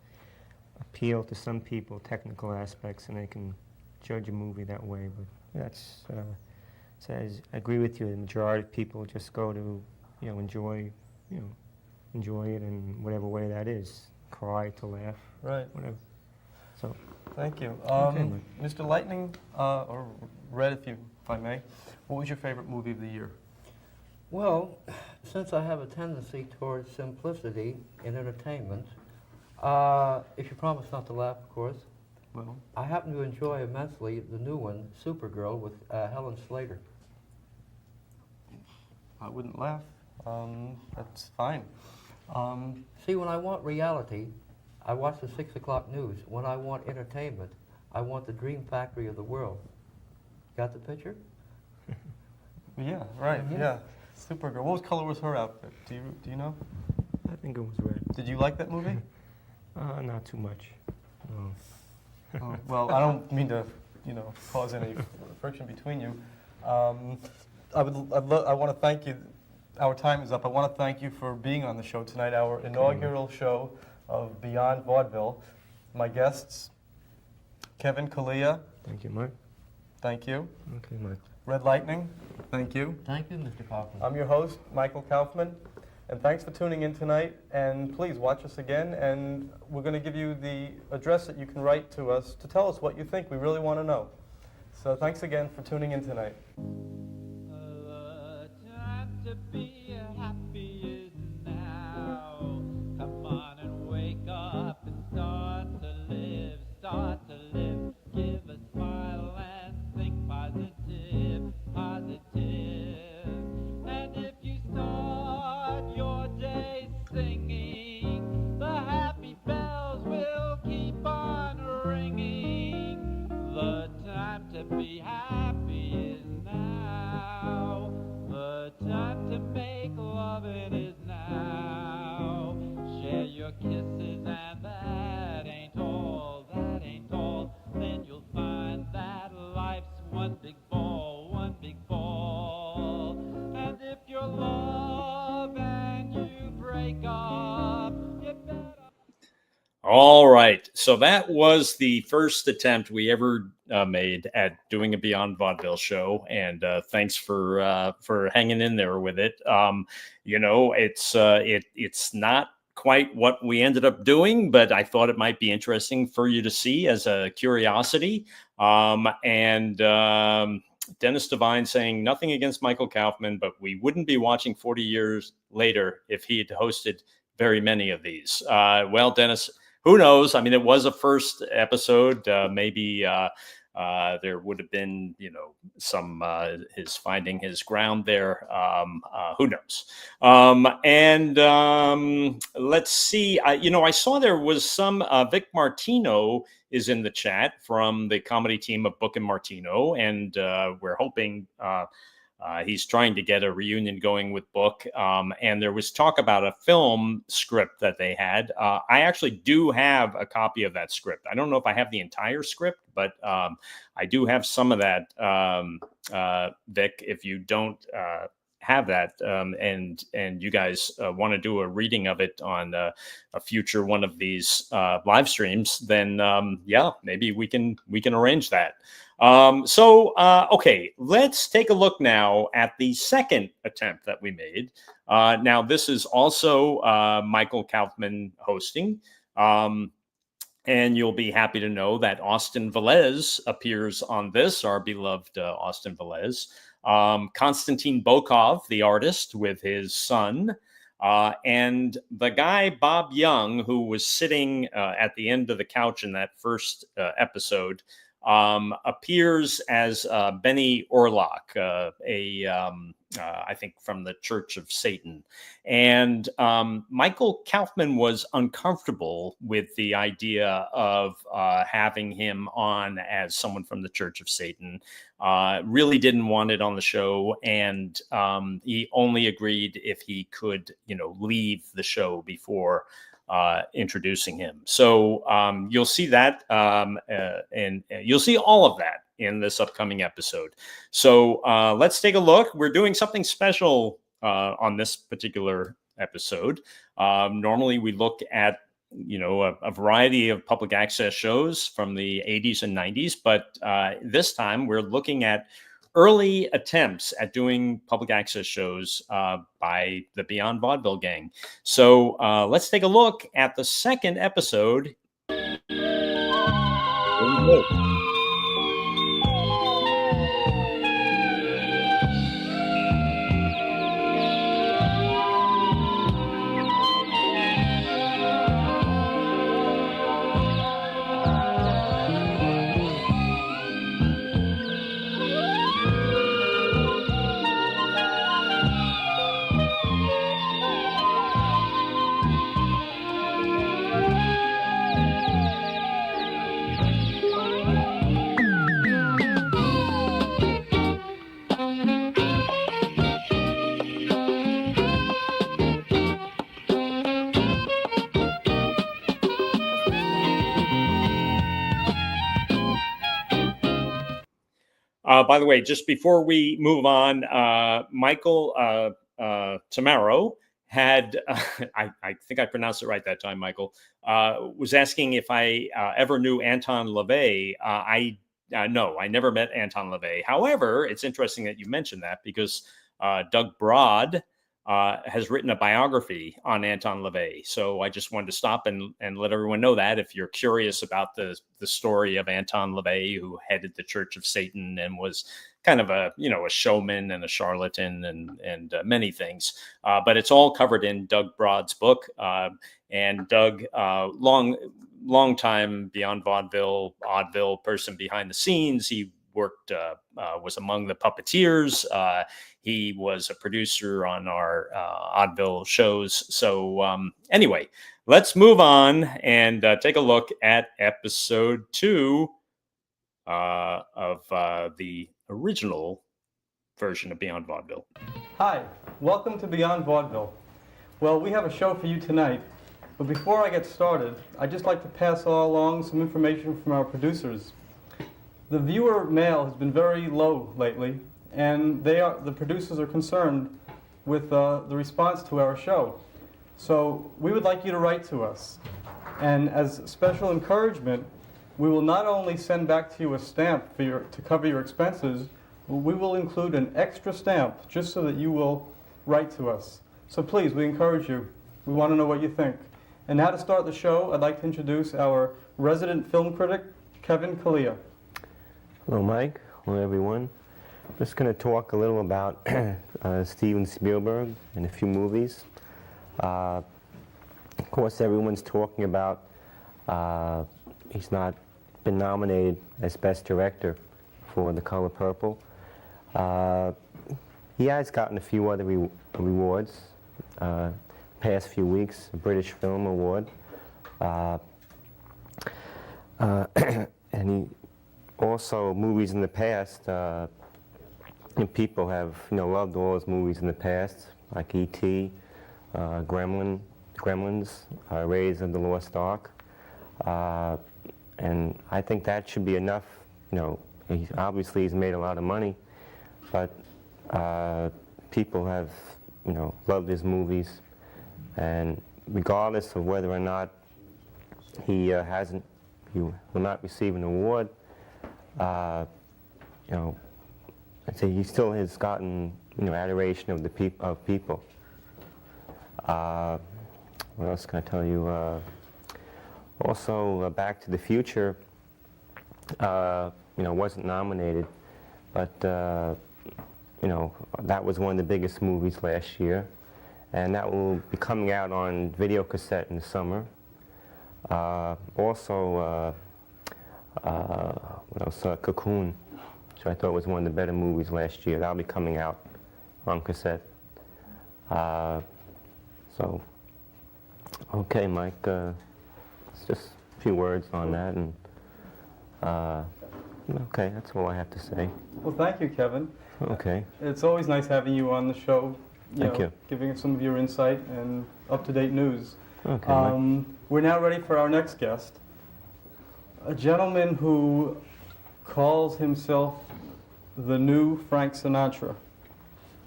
appeal to some people, technical aspects, and they can judge a movie that way. But that's, I agree with you. The majority of people just go to, enjoy it in whatever way that is, cry to laugh, Right. whatever. So. Thank you. Okay, Mr. Lightning, or Red, if I may, what was your favorite movie of the year? Well, since I have a tendency towards simplicity in entertainment, if you promise not to laugh, of course, Well, I happen to enjoy immensely the new one, Supergirl, with Helen Slater. I wouldn't laugh. That's fine. See, when I want reality, I watch the 6 o'clock news. When I want entertainment, I want the dream factory of the world. Got the picture? Yeah, right. Yeah. Supergirl. What color was her outfit? Do you know? I think it was red. Did you like that movie? Not too much. No. Oh, well, I don't mean to, cause any friction between you. I want to thank you. Our time is up. I want to thank you for being on the show tonight, our inaugural show of Beyond Vaudeville. My guests, Kevin Kalia. Thank you, Mike. Thank you. Okay, Mike. Red Lightning. Thank you. Thank you, Mr. Kaufman. I'm your host, Michael Kaufman. And thanks for tuning in tonight. And please watch us again. And we're going to give you the address that you can write to us to tell us what you think. We really want to know. So thanks again for tuning in tonight. The time to be happy is now. Come on and wake up and start to live. Start to live. Give a smile and think positive, positive. And if you start your day singing, the happy bells All right. So that was the first attempt we ever made at doing a Beyond Vaudeville show, and thanks for hanging in there with it. It's not quite what we ended up doing, but I thought it might be interesting for you to see as a curiosity. Dennis Devine saying nothing against Michael Kaufman, but we wouldn't be watching 40 years later if he had hosted very many of these. Well, Dennis, who knows? I mean, it was a first episode. Maybe there would have been, some his finding his ground there. Who knows? Let's see. I saw there was some Vic Martino is in the chat from the comedy team of Book and Martino, and we're hoping. He's trying to get a reunion going with Book. And there was talk about a film script that they had. I actually do have a copy of that script. I don't know if I have the entire script, but I do have some of that, Vic. If you don't have that and you guys want to do a reading of it on a future one of these live streams, then maybe we can arrange that. Okay, let's take a look now at the second attempt that we made. Now, this is also Michael Kaufman hosting. And you'll be happy to know that Austin Velez appears on this, our beloved Austin Velez. Konstantin Bokov, the artist, with his son. And the guy, Bob Young, who was sitting at the end of the couch in that first episode, appears as Benny Orlock, I think from the Church of Satan. And Michael Kaufman was uncomfortable with the idea of having him on as someone from the Church of Satan. Really didn't want it on the show, and he only agreed if he could, leave the show before introducing him. So you'll see that, and you'll see all of that in this upcoming episode. So let's take a look. We're doing something special on this particular episode. Normally we look at a variety of public access shows from the 80s and 90s, but this time we're looking at early attempts at doing public access shows by the Beyond Vaudeville gang. So let's take a look at the second episode. By the way, just before we move on, Michael Tamaro had, I think I pronounced it right that time, Michael, was asking if I ever knew Anton LaVey. No, I never met Anton LaVey. However, it's interesting that you mentioned that because Doug Broad has written a biography on Anton LaVey. So I just wanted to stop and let everyone know that if you're curious about the story of Anton LaVey, who headed the Church of Satan and was kind of a showman and a charlatan and many things. But it's all covered in Doug Broad's book. And Doug, long time Beyond Vaudeville person behind the scenes. He worked, was among the puppeteers. He was a producer on our Oddville shows. So anyway, let's move on and take a look at episode 2 of the original version of Beyond Vaudeville. Hi, welcome to Beyond Vaudeville. Well, we have a show for you tonight, but before I get started, I'd just like to pass along some information from our producers. The viewer mail has been very low lately, and the producers are concerned with the response to our show. So we would like you to write to us. And as special encouragement, we will not only send back to you a stamp to cover your expenses, but we will include an extra stamp just so that you will write to us. So please, we encourage you. We want to know what you think. And now to start the show, I'd like to introduce our resident film critic, Kevin Kalia. Hello, Mike. Hello, everyone. I'm just going to talk a little about Steven Spielberg and a few movies. Of course, everyone's talking about he's not been nominated as Best Director for The Color Purple. He has gotten a few other rewards. Past few weeks, a British Film Award. And he also, movies in the past, and people have loved all his movies in the past, like E.T., Gremlins, Raiders of the Lost Ark. And I think that should be enough. Obviously he's made a lot of money, but people have loved his movies. And regardless of whether or not he will not receive an award, I'd say he still has gotten adoration of people. What else can I tell you? Also, Back to the Future, wasn't nominated, but that was one of the biggest movies last year. And that will be coming out on video cassette in the summer. Also, what else? Cocoon, which I thought was one of the better movies last year. That'll be coming out on cassette. So, okay, Mike, it's just a few words on that, and okay, that's all I have to say. Well, thank you, Kevin. Okay. It's always nice having you on the show. Thank you. Giving us some of your insight and up-to-date news. Okay, Mike. We're now ready for our next guest, a gentleman who calls himself the new Frank Sinatra.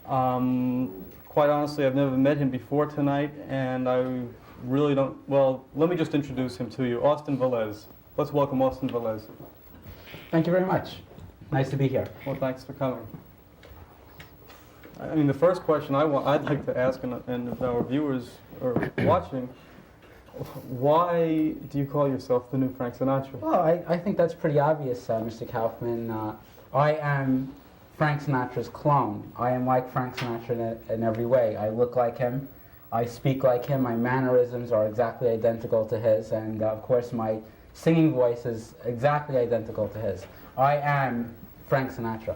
Quite honestly, I've never met him before tonight, and I really don't. Well, let me just introduce him to you, Austin Velez. Let's welcome Austin Velez. Thank you very much. Nice to be here. Well, thanks for coming. I mean, the first question I'd like to ask, and if our viewers are watching, why do you call yourself the new Frank Sinatra? Well, I think that's pretty obvious, Mr. Kaufman. I am Frank Sinatra's clone. I am like Frank Sinatra in every way. I look like him. I speak like him. My mannerisms are exactly identical to his. And, of course, my singing voice is exactly identical to his. I am Frank Sinatra.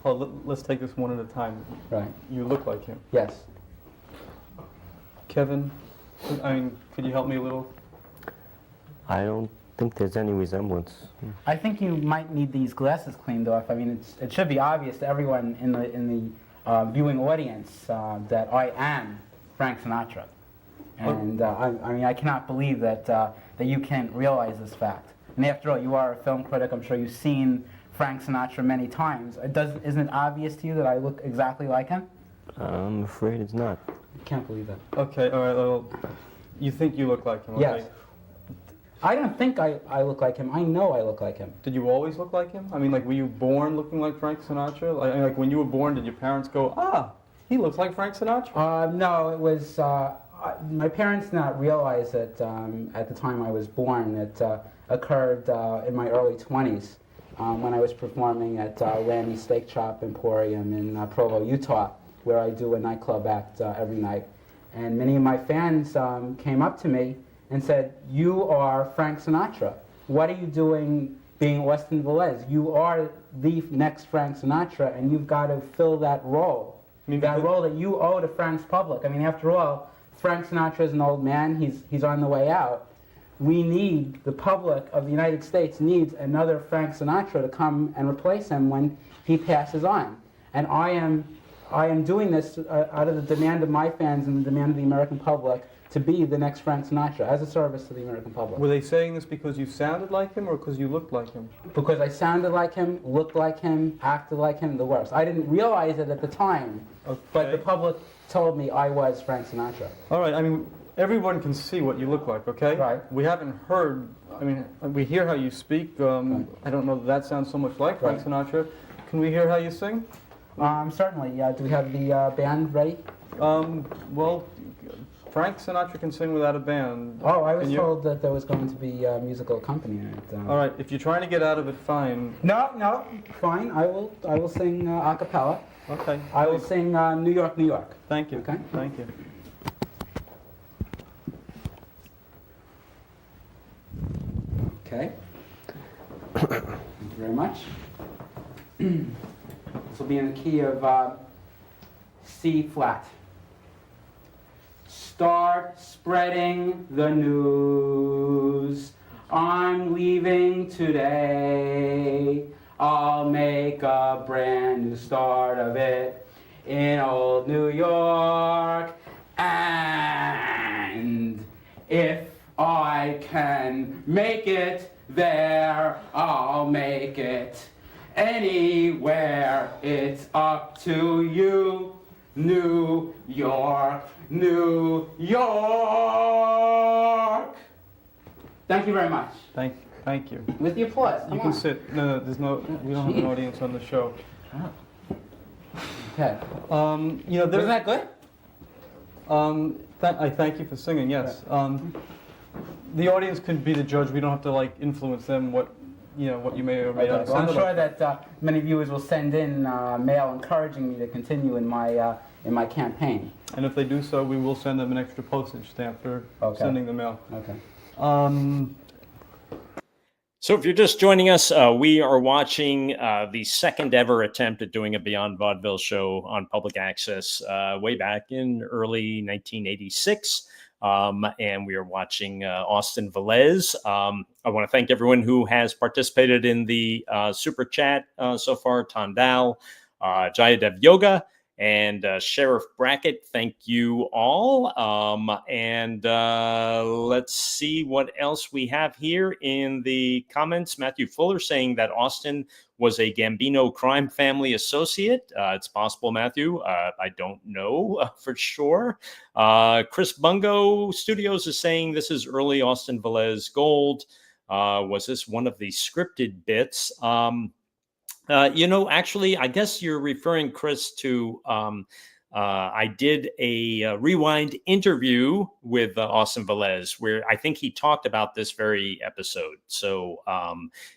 Well, let's take this one at a time. Right. You look like him. Yes. Kevin, could you help me a little? I don't think there's any resemblance. I think you might need these glasses cleaned off. I mean, it should be obvious to everyone in the viewing audience that I am Frank Sinatra. And I cannot believe that you can't realize this fact. And after all, you are a film critic. I'm sure you've seen Frank Sinatra many times. Isn't it obvious to you that I look exactly like him? I'm afraid it's not. I can't believe that. Okay, all right, well, you think you look like him, okay? Yes. I don't think I look like him. I know I look like him. Did you always look like him? I mean, like, were you born looking like Frank Sinatra? Like when you were born, did your parents go, he looks like Frank Sinatra? No, it was, my parents did not realize that at the time I was born. It occurred in my early 20s. When I was performing at Lanny Steak Chop Emporium in Provo, Utah, where I do a nightclub act every night. And many of my fans came up to me and said, "You are Frank Sinatra. What are you doing being Austin Velez? You are the next Frank Sinatra, and you've got to fill that role. That role that you owe to Frank's public." I mean, after all, Frank Sinatra is an old man. He's on the way out. We need, the public of the United States needs another Frank Sinatra to come and replace him when he passes on. And I am doing this out of the demand of my fans and the demand of the American public to be the next Frank Sinatra as a service to the American public. Were they saying this because you sounded like him or because you looked like him? Because I sounded like him, looked like him, acted like him, the worst. I didn't realize it at the time, Okay. but the public told me I was Frank Sinatra. All right, I mean, everyone can see what you look like, okay? Right. We haven't heard, I mean, we hear how you speak. I don't know that sounds so much like Frank Sinatra. Can we hear how you sing? Certainly. Do we have the band ready? Well, Frank Sinatra can sing without a band. Oh, I was told that there was going to be a musical accompaniment. All right, if you're trying to get out of it, fine. No, fine. I will sing a cappella. Okay. I will sing New York, New York. Thank you. Okay. Thank you. Okay. Thank you very much. This will be in the key of C flat. Start spreading the news. I'm leaving today. I'll make a brand new start of it in old New York. And if I can make it there, I'll make it anywhere. It's up to you. New York, New York. Thank you very much. Thank you. With the applause. You can sit. No, there's no. We don't have an audience on the show. Okay. You know, Wasn't that good? I thank you for singing. Yes. The audience can be the judge. We don't have to like influence them. What you may or may not. Well, I'm sure that many viewers will send in mail encouraging me to continue in my campaign. And if they do so, we will send them an extra postage stamp for sending the mail. Okay. So if you're just joining us, we are watching the second ever attempt at doing a Beyond Vaudeville show on public access way back in early 1986. And we are watching Austin Velez. I want to thank everyone who has participated in the super chat so far. Tandal, Jayadev Yoga, and Sheriff Brackett. Thank you all. And let's see what else we have here in the comments. Matthew Fuller saying that Austin was a Gambino crime family associate. It's possible, Matthew. I don't know for sure. Chris Bungo Studios is saying this is early Austin Velez Gold. Was this one of the scripted bits? Actually, I guess you're referring, Chris, to I did a rewind interview with Austin Velez where I think he talked about this very episode. So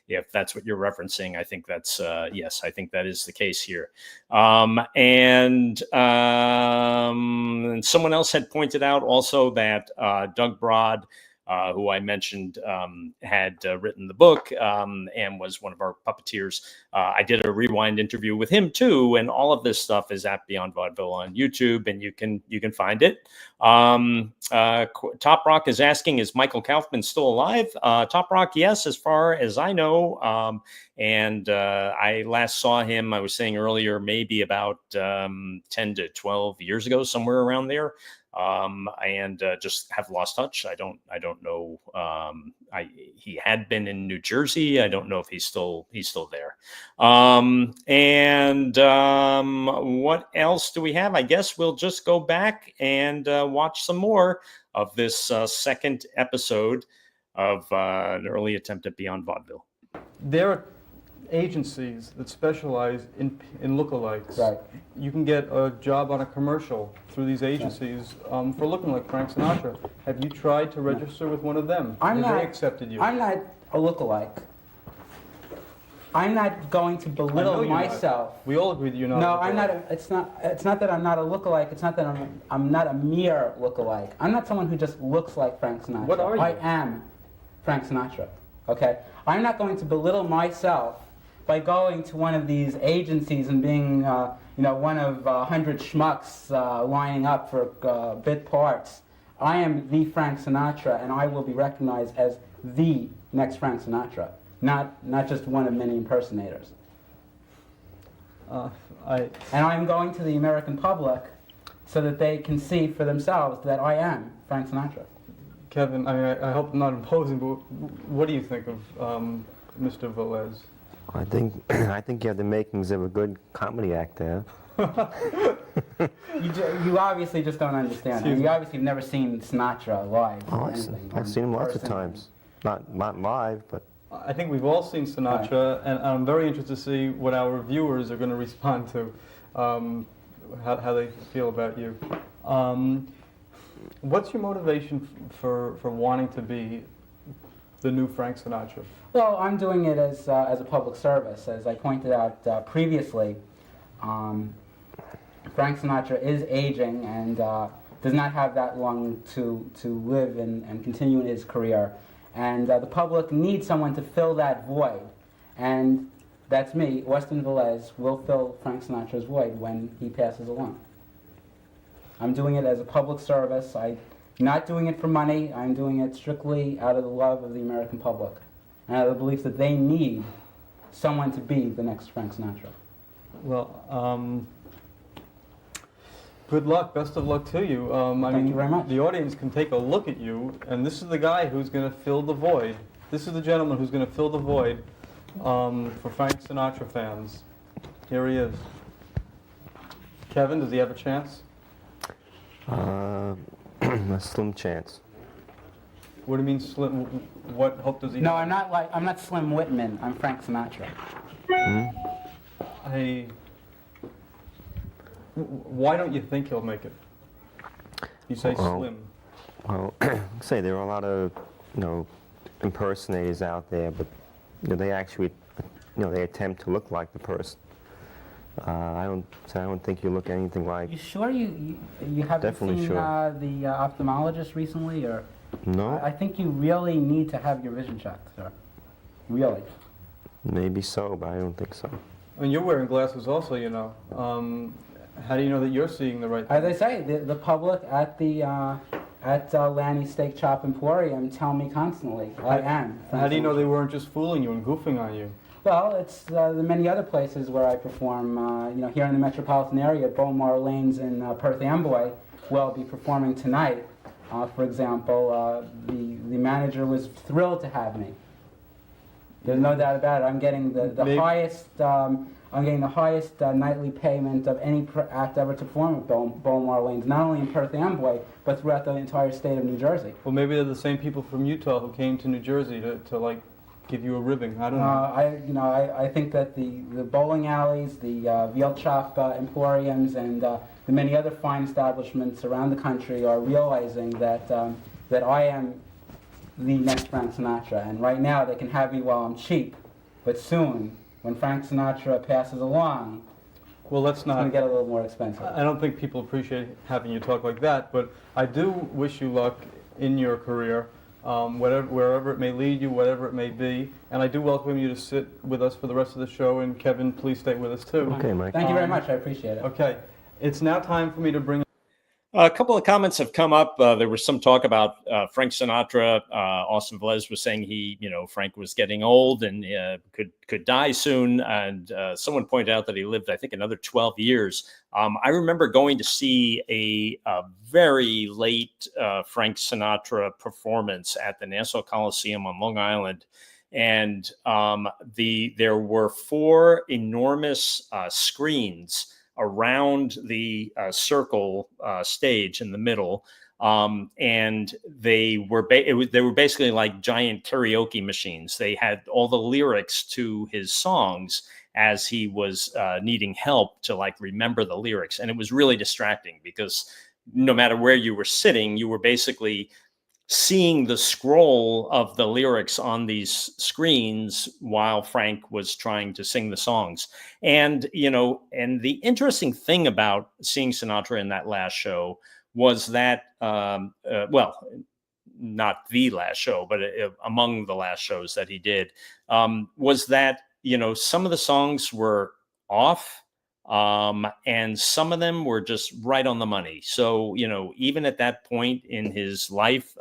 if that's what you're referencing, I think that's, yes, I think that is the case here. And someone else had pointed out also that Doug Broad, who I mentioned had written the book and was one of our puppeteers. I did a rewind interview with him too, and all of this stuff is at Beyond Vaudeville on YouTube, and you can find it. Top Rock is asking, is Michael Kaufman still alive? Top Rock, yes, as far as I know. And I last saw him, I was saying earlier, maybe about 10 to 12 years ago, somewhere around there. And just have lost touch. I don't know. He had been in New Jersey. I don't know if he's still there. What else do we have? I guess we'll just go back and watch some more of this second episode of an early attempt at Beyond Vaudeville. There are agencies that specialize in lookalikes. Right. You can get a job on a commercial through these agencies for looking like Frank Sinatra. Have you tried to register with one of them? Have they accepted you? I'm not a lookalike. I'm not going to belittle myself. We all agree that you're not. No, I'm not. It's not that I'm not a lookalike. It's not that I'm not a mere lookalike. I'm not someone who just looks like Frank Sinatra. What are you? I am Frank Sinatra. Okay. I'm not going to belittle myself by going to one of these agencies and being, one of 100 schmucks lining up for bit parts. I am the Frank Sinatra, and I will be recognized as the next Frank Sinatra, not just one of many impersonators. And I'm going to the American public so that they can see for themselves that I am Frank Sinatra. Kevin, I hope I'm not imposing, but what do you think of Mr. Velez? I think you have the makings of a good comedy actor. You obviously just don't understand. You obviously have never seen Sinatra live. Oh, or anything, I've seen him lots of person. times. Not live, but I think we've all seen Sinatra, and I'm very interested to see what our viewers are going to respond to, how they feel about you. What's your motivation for wanting to be the new Frank Sinatra? Well, I'm doing it as a public service. As I pointed out previously, Frank Sinatra is aging and does not have that long to live and continue in his career. And the public needs someone to fill that void. And that's me, Austin Velez, will fill Frank Sinatra's void when he passes along. I'm doing it as a public service. I'm not doing it for money. I'm doing it strictly out of the love of the American public and out of the belief that they need someone to be the next Frank Sinatra. Well, good luck. Best of luck to you. Thank you very much. The audience can take a look at you, and this is the guy who's going to fill the void. This is the gentleman who's going to fill the void for Frank Sinatra fans. Here he is. Kevin, does he have a chance? a slim chance. What do you mean slim? What hope does he No, have? I'm not Slim Whitman. I'm Frank Sinatra. Why don't you think he'll make it? You say Well, slim. Well, say there are a lot of, impersonators out there, but they actually, they attempt to look like the person. I don't think you look anything like. You sure you haven't Definitely seen sure. the ophthalmologist recently, or? No, I think you really need to have your vision checked, sir. Really. maybe so, but I don't think so. I mean, you're wearing glasses also, How do you know that you're seeing the right thing? As I say, the public at the Lanny's Steak Chop Emporium tell me constantly, I am. How do you know they weren't just fooling you and goofing on you? Well, it's the many other places where I perform. Here in the metropolitan area, Beaumont Lanes in Perth Amboy will be performing tonight. For example, the manager was thrilled to have me. There's no doubt about it. I'm getting the Maybe- highest. I'm getting the highest nightly payment of any act ever to perform at Beaumont Lanes, not only in Perth Amboy, but throughout the entire state of New Jersey. Well, maybe they're the same people from Utah who came to New Jersey to give you a ribbing. I don't know. I think that the bowling alleys, the veal chop emporiums, and the many other fine establishments around the country are realizing that that I am the next Frank Sinatra. And right now they can have me while I'm cheap, but soon, when Frank Sinatra passes along, Well, let's it's going not. to get a little more expensive. I don't think people appreciate having you talk like that, but I do wish you luck in your career, wherever it may lead you, whatever it may be. And I do welcome you to sit with us for the rest of the show. And Kevin, please stay with us too. Okay, Mike. Thank you very much. I appreciate it. Okay, it's now time for me to bring. A couple of comments have come up. There was some talk about Frank Sinatra. Austin Velez was saying Frank was getting old and could die soon. And someone pointed out that he lived, I think, another 12 years. I remember going to see a very late Frank Sinatra performance at the Nassau Coliseum on Long Island. And there were 4 enormous screens around the circle stage in the middle, and they were basically like giant karaoke machines. They had all the lyrics to his songs as he was needing help to remember the lyrics, and it was really distracting because no matter where you were sitting, you were basically seeing the scroll of the lyrics on these screens while Frank was trying to sing the songs. And, and the interesting thing about seeing Sinatra in that last show was that, well, not the last show, but among the last shows that he did, was that, some of the songs were off. And some of them were just right on the money. So, even at that point in his life,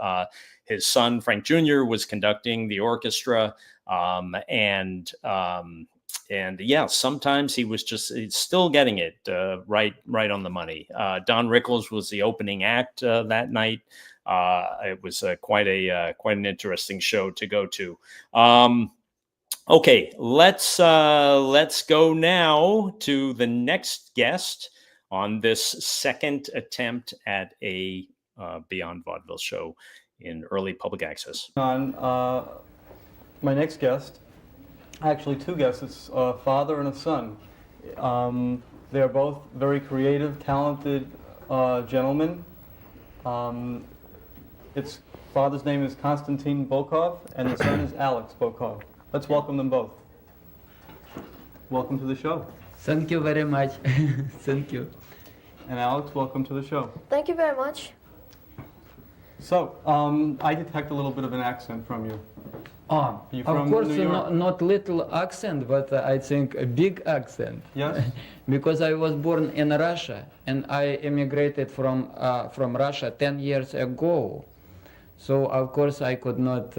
his son, Frank Jr., was conducting the orchestra. And yeah, sometimes he was he's still getting it right on the money. Don Rickles was the opening act that night. It was quite an interesting show to go to. Okay, let's go now to the next guest on this second attempt at a Beyond Vaudeville show in early public access. On my next guest, actually two guests, it's a father and a son. They're both very creative, talented gentlemen. Its father's name is Konstantin Bokov, and the son is Alex Bokov. Let's welcome them both. Welcome to the show. Thank you very much. Thank you. And Alex, welcome to the show. Thank you very much. So, I detect a little bit of an accent from you. You Of from course, New York? not little accent, but I think a big accent. Yes? Because I was born in Russia and I immigrated from Russia 10 years ago. So of course I could not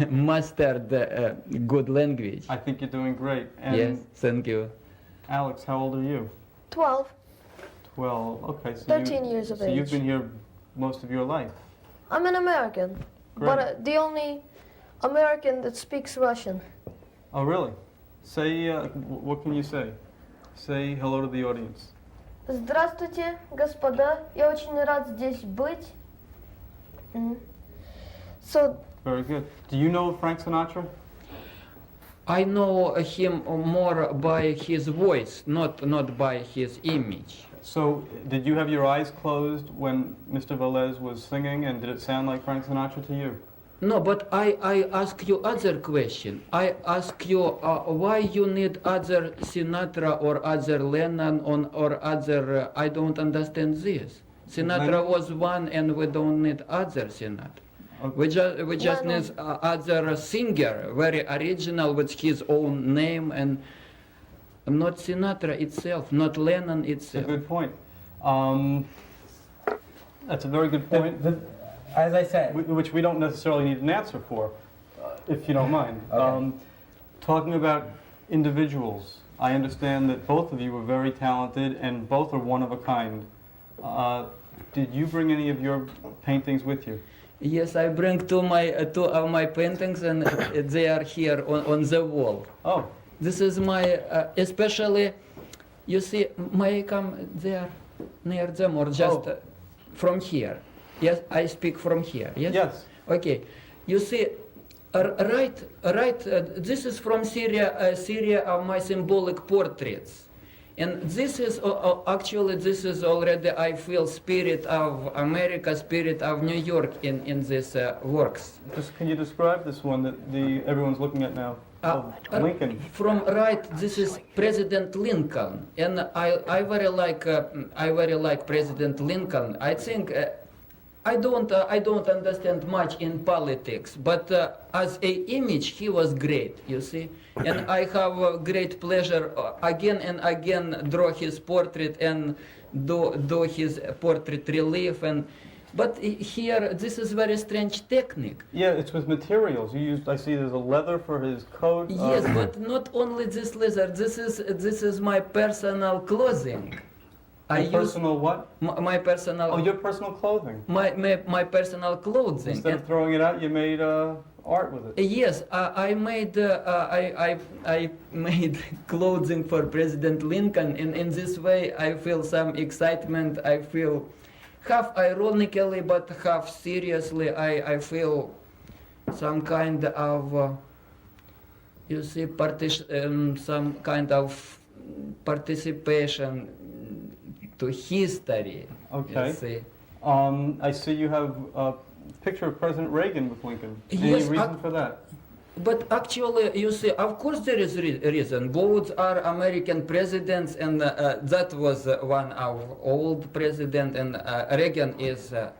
master the good language. I think you're doing great. And Yes, thank you. Alex, how old are you? 12. 12. Okay, so 13 years of so you've age. been here most of your life. I'm an American, but Great. the only American that speaks Russian. Oh, really? Say, what can you say? Say hello to the audience. Здравствуйте, господа. Я очень рад здесь быть. So, Very good. Do you know Frank Sinatra? I know him more by his voice, not by his image. So, did you have your eyes closed when Mr. Velez was singing, and did it sound like Frank Sinatra to you? No, but I ask you other question. I ask you why you need other Sinatra or other Lennon or other. I don't understand this. Sinatra Lennon? was one, and we don't need other Sinatra. Okay. We just Lennon. need other singer, very original with his own name, and not Sinatra itself, not Lennon That's a itself. good point. That's a very good point. As I said, Which we don't necessarily need an answer for, if you don't mind. Okay. Talking about individuals, I understand that both of you are very talented and both are one of a kind. Did you bring any of your paintings with you? Yes, I bring two of my paintings, and they are here on the wall. Oh, This is my, especially, you see, may I come there near them or just Oh. from here? Yes, I speak from here. Yes. yes. Okay. You see, this is from Syria, Syria of my symbolic portraits. And this is actually, this is already, I feel spirit of America, spirit of New York in these works. Just can you describe this one that everyone's looking at now? Lincoln. From right, this is President Lincoln, and I very like President Lincoln. I think I don't understand much in politics, but as a image he was great, you see. And I have a great pleasure again and again draw his portrait and do his portrait relief and. But here, this is very strange technique. Yeah, it's with materials. You used. I see there's a leather for his coat. Yes, but not only this leather. This is my personal clothing. Personal what? My personal. Oh, your personal clothing. My personal clothing. Instead of throwing it out, you made art with it. Yes, I made I made clothing for President Lincoln, and in this way I feel some excitement. I feel half ironically, but half seriously. I feel some kind of you see some kind of participation to history. Okay. You see. I see you have a picture of President Reagan with Lincoln. Any Yes, reason for that? But actually, you see, of course there is reason. Both are American presidents, and that was one of old president, and Reagan is a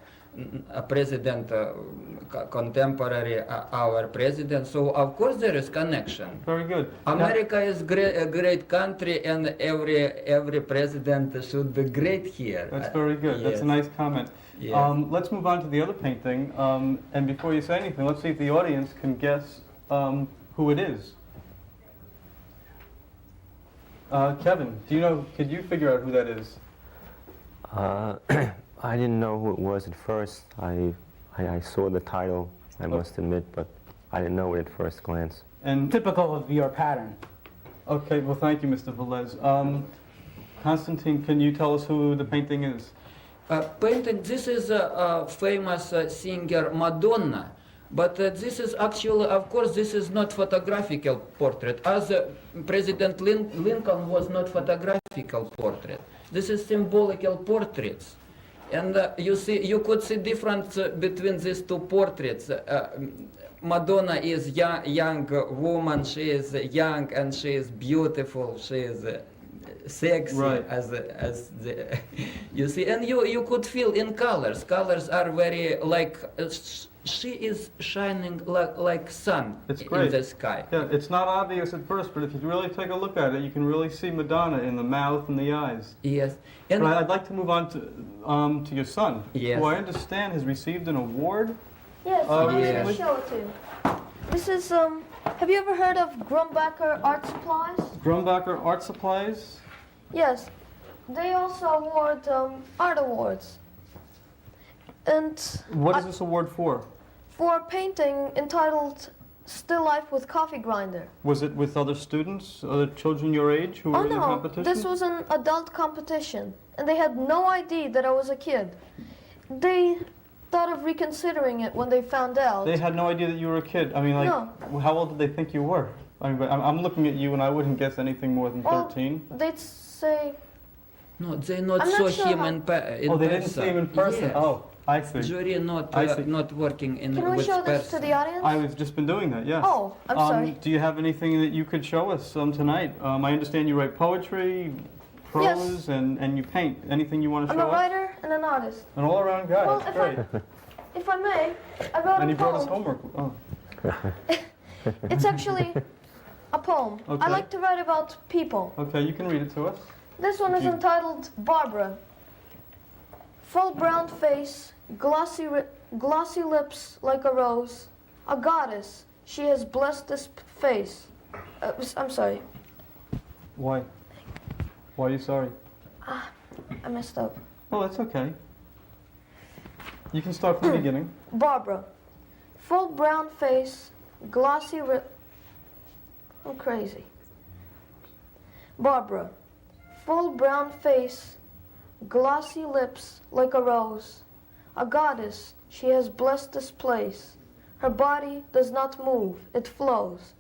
president, contemporary our president. So of course there is connection. Very good. America is a great country, and every president should be great here. That's very good. That's a Yes. nice comment. Yes. Let's move on to the other painting. And before you say anything, let's see if the audience can guess who it is. Kevin, do you know? Could you figure out who that is? I didn't know who it was at first. I saw the title, I must admit, but I didn't know it at first glance. And Typical of your pattern. okay, well, thank you, Mr. Velez. Konstantin, can you tell us who the painting is? Painting, this is a famous singer Madonna, but this is actually, of course, this is not photographical portrait, as President Lincoln was not photographical portrait. This is symbolical portraits. And you could see difference between these two portraits. Madonna is young woman, she is young and she is beautiful, she is sexy, Right. as the, you see, and you could feel in colors. Colors are very like she is shining like sun It's in great. the sky. Yeah, it's not obvious at first, but if you really take a look at it, you can really see Madonna in the mouth and the eyes. Yes, and But I'd like to move on to your son, Yes. who I understand has received an award. Yes, Oh, I'm yes. going to show it to you. This is, have you ever heard of Grumbacher Art Supplies? Grumbacher Art Supplies. Yes. They also award art awards. And What is this award for? for a painting entitled Still Life with Coffee Grinder. Was it with other students, other children your age who were Oh in the no, competition? this was an adult competition, and they had no idea that I was a kid. They thought of reconsidering it when they found out. They had no idea that you were a kid. I mean, like, No. how old did they think you were? I mean, I'm looking at you, and I wouldn't guess anything more than Well, 13. They'd say, no, they not I'm not saw sure him how- in person. Oh, they didn't see him in person. Yes. Oh, I see. Jury not I see. not working in can we with show this to person. the audience? I've just been doing that. Yes. Oh, I'm sorry. Do you have anything that you could show us tonight? I understand you write poetry, prose, and you paint. Anything you want to I'm show a us? writer and an artist. An all-around guy. Well, That's if I- great. If I may, I wrote And a he brought us poem. homework. Oh. It's actually a poem. Okay. I like to write about people. Okay, you can read it to us. This one is You- entitled Barbara. Full brown face, glossy lips like a rose. A goddess, she has blessed this face. I'm sorry, Why? Why are you sorry? I messed up. Oh, that's okay. You can start from the beginning. Barbara. Full brown face, I'm crazy. Barbara. Full brown face, glossy lips like a rose. A goddess, she has blessed this place. Her body does not move, it flows.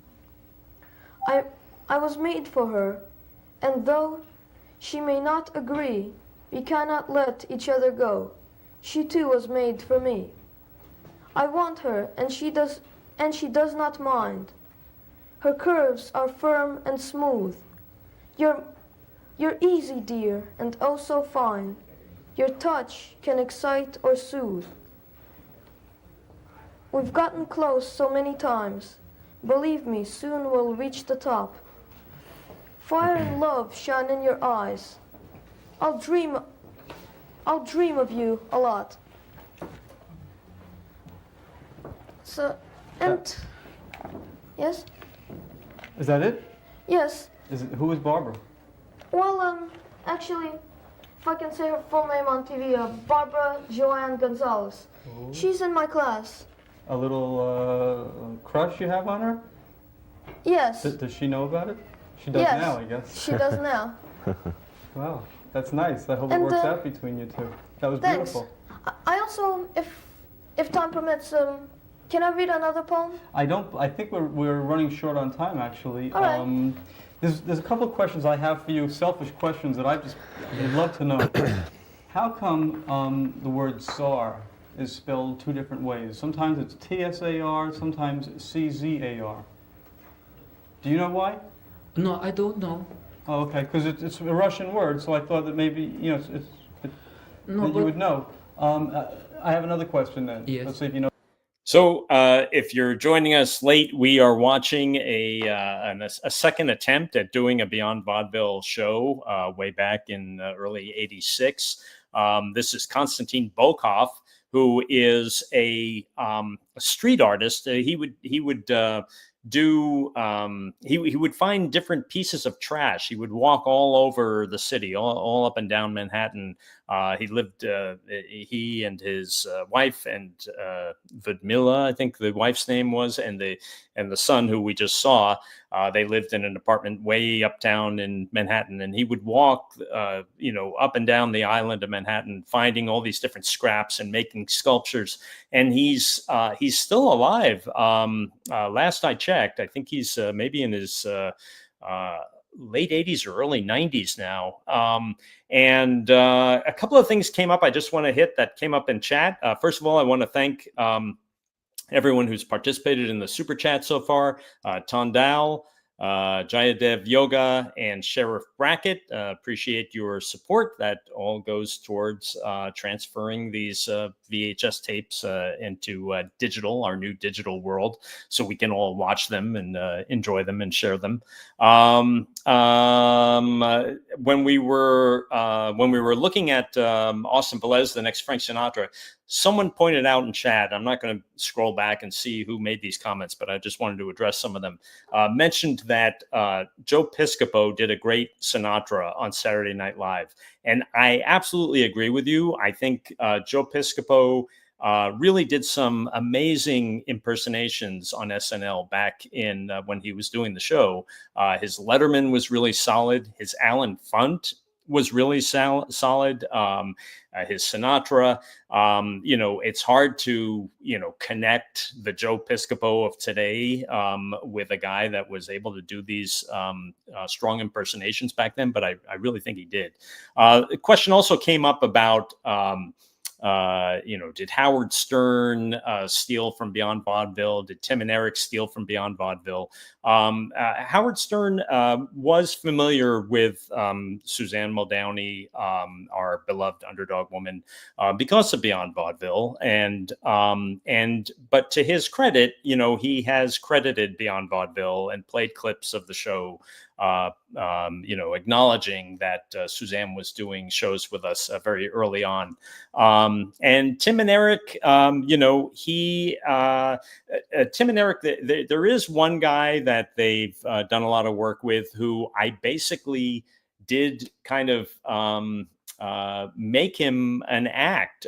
I was made for her, and though she may not agree, we cannot let each other go. She too was made for me. I want her, and she does not mind. Her curves are firm and smooth. You're easy, dear, and oh so fine. Your touch can excite or soothe. We've gotten close so many times. Believe me, soon we'll reach the top. Fire and love shine in your eyes. I'll dream of you a lot. So, and yes, Is that it? yes. Who is Barbara? Well, actually, if I can say her full name on TV, Barbara Joanne Gonzalez. She's in my class. A little crush you have on her? Yes, Does she know about it? She does Yes. now, I guess. she does now. Wow, that's nice. I hope it And, works out between you two. That was Thanks. beautiful. I also, if time permits, can I read another poem? I think we're running short on time, actually. All right. There's a couple of questions I have for you, selfish questions that I'd love to know. How come the word SAR is spelled two different ways? Sometimes it's T-S-A-R, sometimes CZAR. Do you know why? No, I don't know. Oh, okay, because it's a Russian word, so I thought that maybe, No, that you but would know. I have another question then. Yes. Let's see if you know. So, if you're joining us late, we are watching a second attempt at doing a Beyond Vaudeville show way back in early '86. This is Konstantin Bokov, who is a street artist. He would do he would find different pieces of trash. He would walk all over the city, all up and down Manhattan. He lived he and his wife and Ludmilla, I think the wife's name was, and the son who we just saw. They lived in an apartment way uptown in Manhattan, and he would walk up and down the island of Manhattan, finding all these different scraps and making sculptures. And he's still alive. Last I checked, I think he's maybe in his late 80s or early 90s now. And a couple of things came up I just want to hit that came up in chat. First of all, I want to thank everyone who's participated in the super chat so far. Tondal, Jayadev Yoga, and Sheriff Brackett. Appreciate your support. That all goes towards transferring these VHS tapes into digital, our new digital world, so we can all watch them and enjoy them and share them. When we were looking at Austin Velez, the next Frank Sinatra, someone pointed out in chat, I'm not going to scroll back and see who made these comments, but I just wanted to address some of them, mentioned that Joe Piscopo did a great Sinatra on Saturday Night Live. And I absolutely agree with you. I think Joe Piscopo really did some amazing impersonations on SNL back in when he was doing the show. His Letterman was really solid. His Alan Funt was really solid. His Sinatra, it's hard to, connect the Joe Piscopo of today with a guy that was able to do these strong impersonations back then, but I really think he did. The question also came up about, did Howard Stern steal from Beyond Vaudeville? Did Tim and Eric steal from Beyond Vaudeville? Howard Stern was familiar with Suzanne Muldowney, our beloved underdog woman, because of Beyond Vaudeville, but to his credit, he has credited Beyond Vaudeville and played clips of the show, acknowledging that Suzanne was doing shows with us very early on. And Tim and Eric, Tim and Eric, there is one guy that they've done a lot of work with who I basically did kind of make him an act.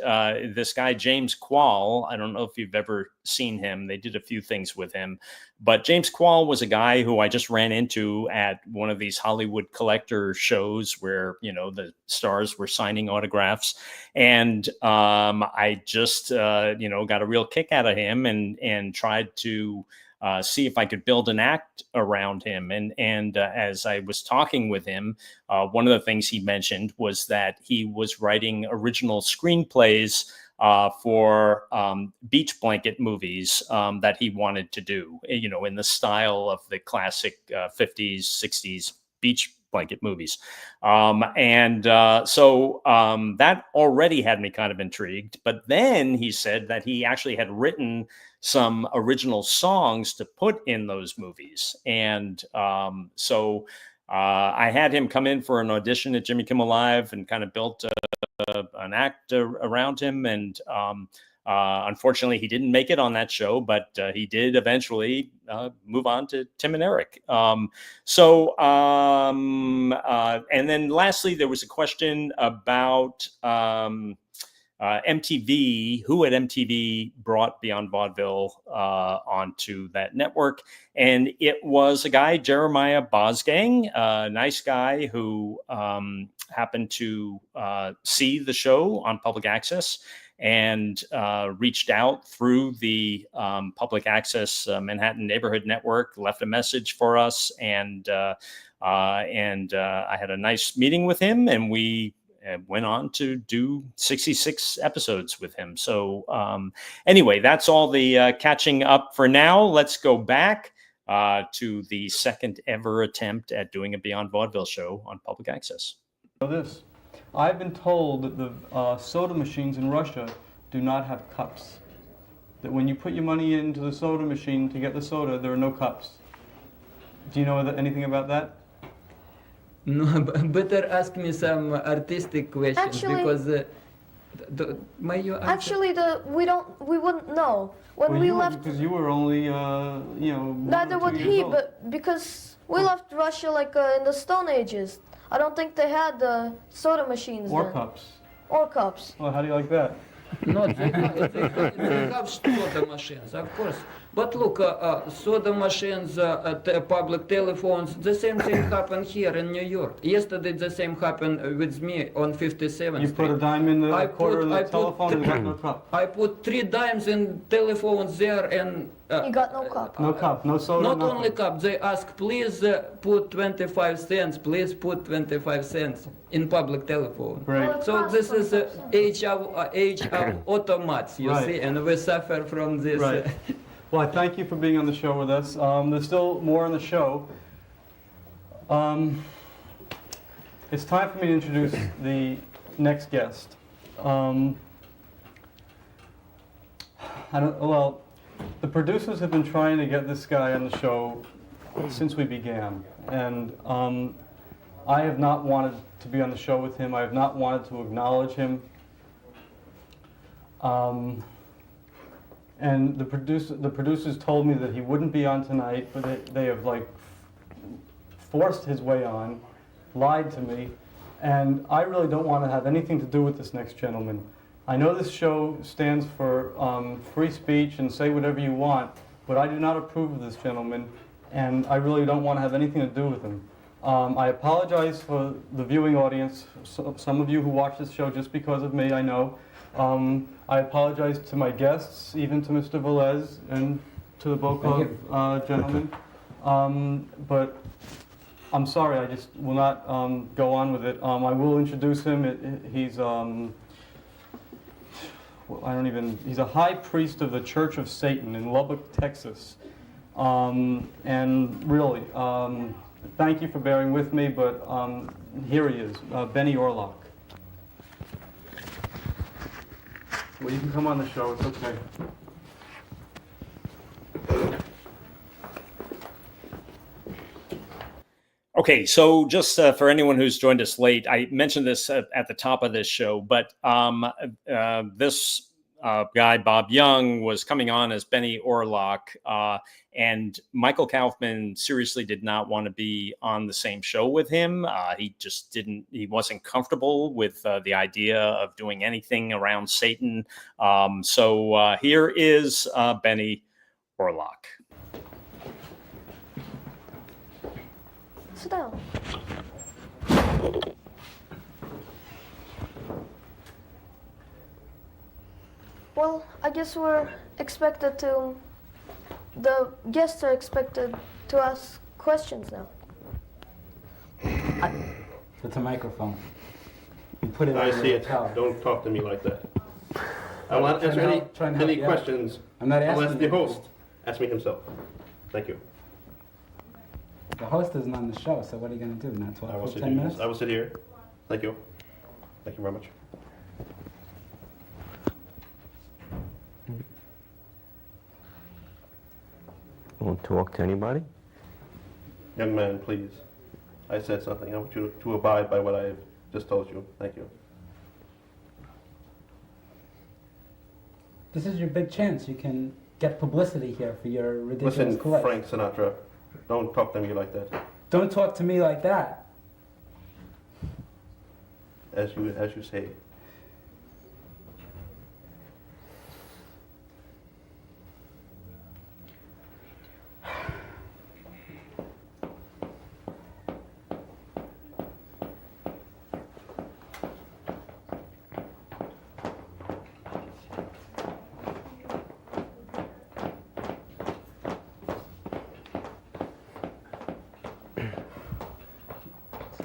This guy, James Quall, I don't know if you've ever seen him. They did a few things with him. But James Quall was a guy who I just ran into at one of these Hollywood collector shows where, the stars were signing autographs. And I just, got a real kick out of him and tried to see if I could build an act around him. And as I was talking with him, one of the things he mentioned was that he was writing original screenplays for beach blanket movies that he wanted to do, in the style of the classic 50s, 60s beach blanket movies. So that already had me kind of intrigued. But then he said that he actually had written some original songs to put in those movies. And so I had him come in for an audition at Jimmy Kimmel Live and kind of built an act around him. And unfortunately, he didn't make it on that show, but he did eventually move on to Tim and Eric. And then lastly, there was a question about MTV, who at MTV brought Beyond Vaudeville onto that network. And it was a guy, Jeremiah Bosgang, a nice guy who happened to see the show on public access and reached out through the public access Manhattan Neighborhood Network, left a message for us. And I had a nice meeting with him, and we went on to do 66 episodes with him. So anyway, that's all the catching up for now. Let's go back to the second ever attempt at doing a Beyond Vaudeville show on public access. I've been told that the soda machines in Russia do not have cups. That when you put your money into the soda machine to get the soda, there are no cups. Do you know anything about that? No, better ask me some artistic questions. Actually, because May you answer? Actually, we wouldn't know. When we left, because you were only, you know, neither 1 or 2 would years he, old. but because we left Russia like in the Stone Ages, I don't think they had soda machines Or then. cups. Or cups. Well, how do you like that? No, they have soda machines, of course. But look, soda machines, public telephones, the same thing happened here in New York. Yesterday, the same happened with me on 57th You Street. put a dime in the I quarter in the put- telephone and got no cup. I put 3 dimes in telephones there, and You got no cup. No cup, no soda, not nothing. only cup. They ask, please put 25 cents. Please put 25 cents in public telephone. Great. Well, it So costs this is 25 age of automats, you Right. see, and we suffer from this. Right. Well, I thank you for being on the show with us. There's still more on the show. It's time for me to introduce the next guest. The producers have been trying to get this guy on the show since we began, and I have not wanted to be on the show with him. I have not wanted to acknowledge him. And the producers told me that he wouldn't be on tonight, but they have like forced his way on, lied to me, and I really don't want to have anything to do with this next gentleman. I know this show stands for free speech and say whatever you want, but I do not approve of this gentleman, and I really don't want to have anything to do with him. I apologize for the viewing audience, some of you who watch this show just because of me, I know. I apologize to my guests, even to Mr. Velez and to the Bokov gentleman. But I'm sorry, I just will not go on with it. I will introduce him. He's he's a high priest of the Church of Satan in Lubbock, Texas. And really, thank you for bearing with me, but here he is, Benny Orlock. Well, you can come on the show, it's okay. Okay, so just for anyone who's joined us late, I mentioned this at the top of this show, but this guy, Bob Young, was coming on as Benny Orlock, and Michael Kaufman seriously did not want to be on the same show with him. He wasn't comfortable with the idea of doing anything around Satan. So here is Benny Orlock. Sit down. Well, I guess the guests are expected to ask questions now. It's a microphone. You put it I on see your it. lapel. Don't talk to me like that. I want to answer trying to help any you out. questions. I'm not I'll asking ask the you. host. Ask me himself. Thank you. The host isn't on the show, so what are you going to do? Not talk I will for sit 10 here. minutes? I will sit here. Thank you. Thank you very much. Won't talk to anybody? Young man, please. I said something. I want you to abide by what I have just told you. Thank you. This is your big chance. You can get publicity here for your ridiculous Listen, clip. Frank Sinatra, don't talk to me like that. Don't talk to me like that. As you say.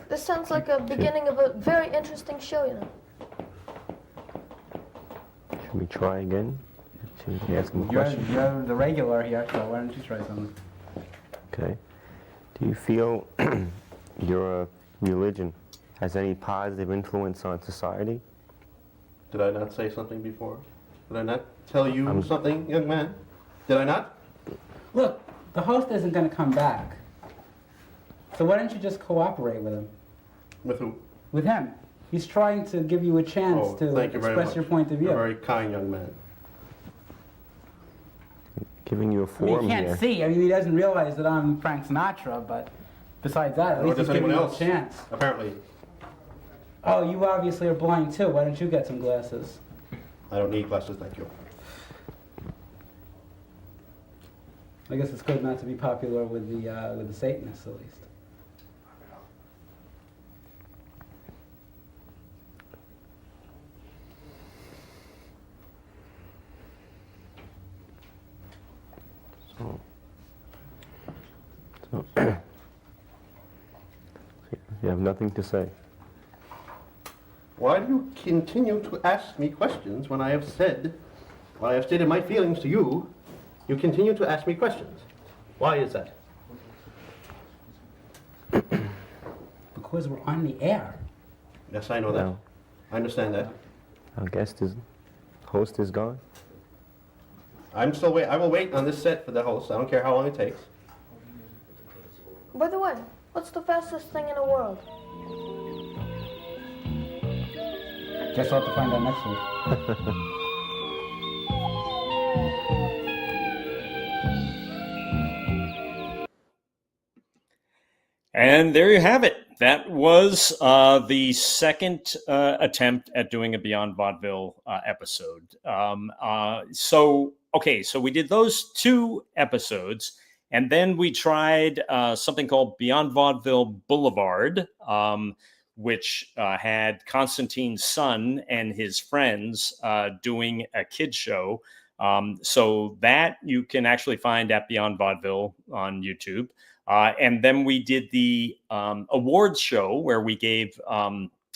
This sounds like a beginning of a very interesting show, you know. Should we try again? Should we ask him a question? You're the regular here, so why don't you try something? Okay. Do you feel your religion has any positive influence on society? Did I not say something before? Did I not tell you something, young man? Did I not? Look, the host isn't going to come back. So why don't you just cooperate with him? With who? With him. He's trying to give you a chance Oh, to thank you very express much. your point of view. You're a very kind young man. Giving you a I mean, forum he can't here. see. I mean, he doesn't realize that I'm Frank Sinatra, but besides that, at Nor least he's does giving anyone you a else. chance. Apparently, Oh, you obviously are blind too. Why don't you get some glasses? I don't need glasses, thank you. I guess it's good not to be popular with the Satanists, at least. So you have nothing to say. Why do you continue to ask me questions when I have stated my feelings to you? You continue to ask me questions. Why is that? Because we're on the air. Yes, I know that. No. I understand that. Our host is gone. I'm still wait. I will wait on this set for the host. I don't care how long it takes. By the way, what's the fastest thing in the world? Guess I'll have to find out next week. And there you have it. That was the second attempt at doing a Beyond Vaudeville episode. So we did those 2 episodes, and then we tried something called Beyond Vaudeville Boulevard, which had Konstantin's son and his friends doing a kid show. So that you can actually find at Beyond Vaudeville on YouTube. And then we did the awards show where we gave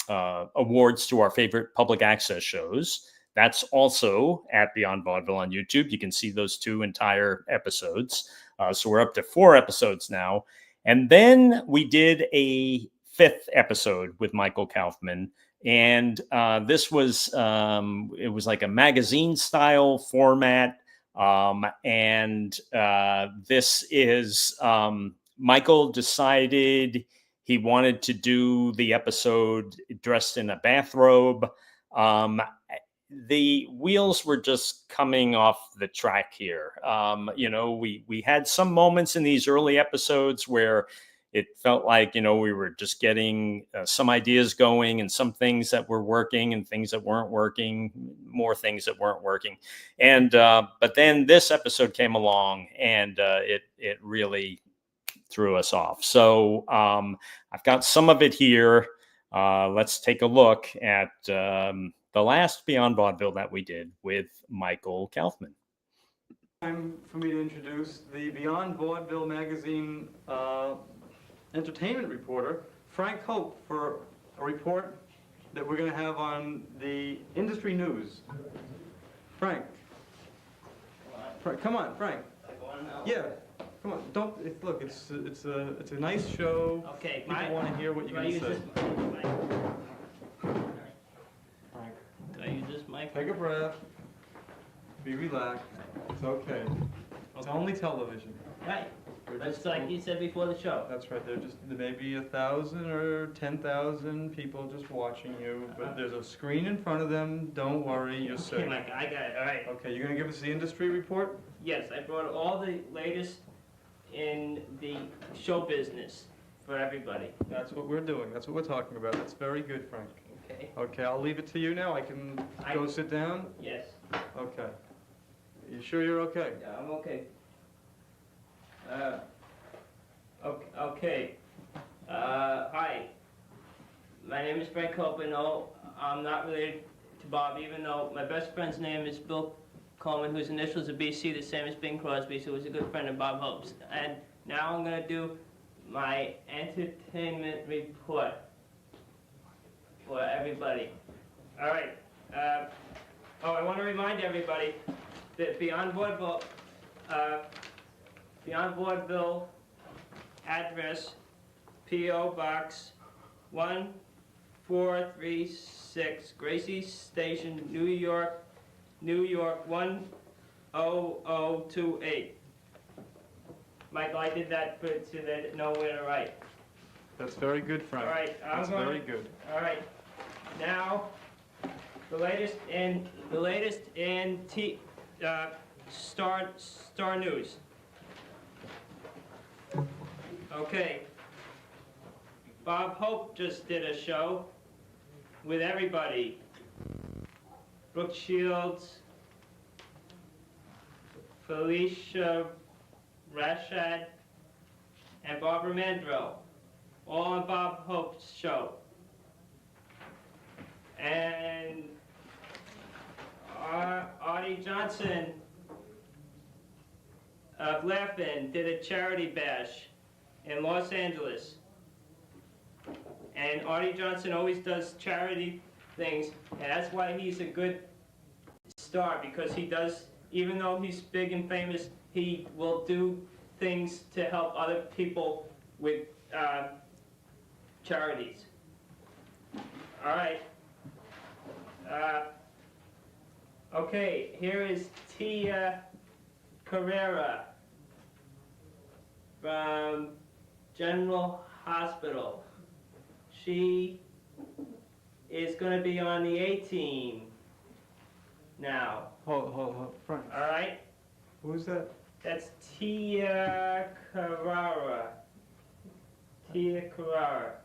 awards to our favorite public access shows. That's also at Beyond Vaudeville on YouTube. You can see those 2 entire episodes. So we're up to 4 episodes now. And then we did a 5th episode with Michael Kaufman. And this was, it was like a magazine style format. This is, Michael decided he wanted to do the episode dressed in a bathrobe. The wheels were just coming off the track here. We had some moments in these early episodes where it felt like, we were just getting some ideas going and some things that were working and things that weren't working, more things that weren't working. And, but then this episode came along and it really threw us off. So I've got some of it here. Let's take a look at the last Beyond Vaudeville that we did with Michael Kaufman. Time for me to introduce the Beyond Vaudeville magazine entertainment reporter, Frank Hope, for a report that we're going to have on the industry news. Frank. Come on, Frank. Yeah. Come on, look, it's a nice show. Okay, People want to hear what you're going to say. Frank, Do I use this mic? take a breath. Be relaxed. It's okay. It's only television. Right. We're That's just- like you said before the show. That's right. There may be 1,000 or 10,000 people just watching you, but there's a screen in front of them. Don't worry, you're Okay, safe. Mike, I got it. All right. Okay, you're gonna give us the industry report? Yes, I brought all the latest in the show business for everybody. That's what we're doing. That's what we're talking about. That's very good, Frank. Okay. Okay, I'll leave it to you now. I can go sit down? Yes. Okay. You sure you're okay? Yeah, I'm okay. Okay. Hi. My name is Frank Hope. No, I'm not related to Bob, even though my best friend's name is Bill Coleman, whose initials are BC, the same as Bing Crosby, so he's a good friend of Bob Hope's. And now I'm going to do my entertainment report for everybody. All right. I want to remind everybody that Beyond Vaudeville address, P.O. Box 1436, Gracie Station, New York 10028. Michael, I did that so they know where to write. That's very good, Frank. All right, That's very good. All right. Now, the latest in Star News. Okay. Bob Hope just did a show with everybody. Brooke Shields, Felicia Rashad, and Barbara Mandrell, all on Bob Hope's show. And Artie Johnson of Laugh-In did a charity bash in Los Angeles. And Artie Johnson always does charity things, and that's why he's a good star, because he does, even though he's big and famous, he will do things to help other people with charities. All right. Okay, here is Tia Carrera from General Hospital. She is going to be on the A-team now. Hold, Frank. All right? Who's that? That's Tia Carrera. Tia Carrera.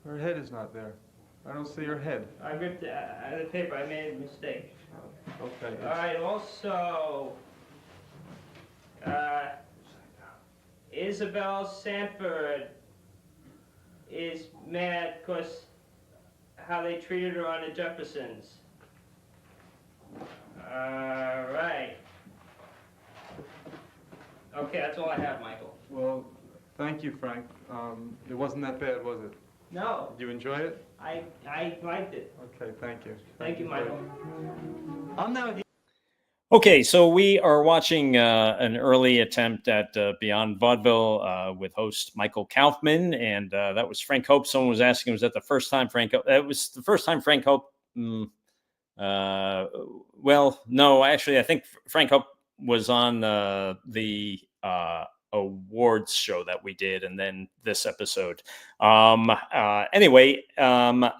Her head is not there. I don't see her head. I ripped it out of the paper. I made a mistake. Okay. All right, also, Isabel Sanford is mad because how they treated her on the Jeffersons. All right. Okay, that's all I have, Michael. Well, thank you, Frank. It wasn't that bad, was it? No, Did you enjoy it? I liked it. Okay, thank you. Thank you, Michael. I'm now. Okay, so we are watching an early attempt at Beyond Vaudeville with host Michael Kaufman, and that was Frank Hope. Someone was asking, was that the first time Frank Hope? It was the first time Frank Hope. Well, no, actually, I think Frank Hope was on the awards show that we did, and then this episode. Anyway,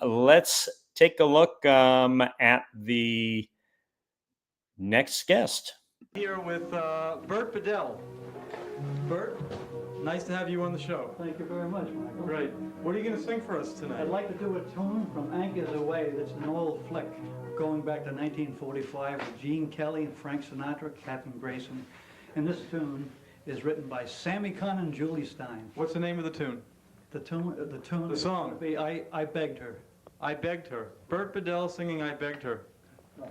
let's take a look at the next guest. Here with Bert Bedell. Bert, nice to have you on the show. Thank you very much, Michael. Great. What are you going to sing for us tonight? I'd like to do a tune from Anchors Away that's an old flick going back to 1945 with Gene Kelly and Frank Sinatra, Captain Grayson. And this tune is written by Sammy Cahn and Julie Stein. What's the name of the tune? The tune The is song. going to be I Begged Her. I Begged Her. Bert Bedell singing I Begged Her. Right.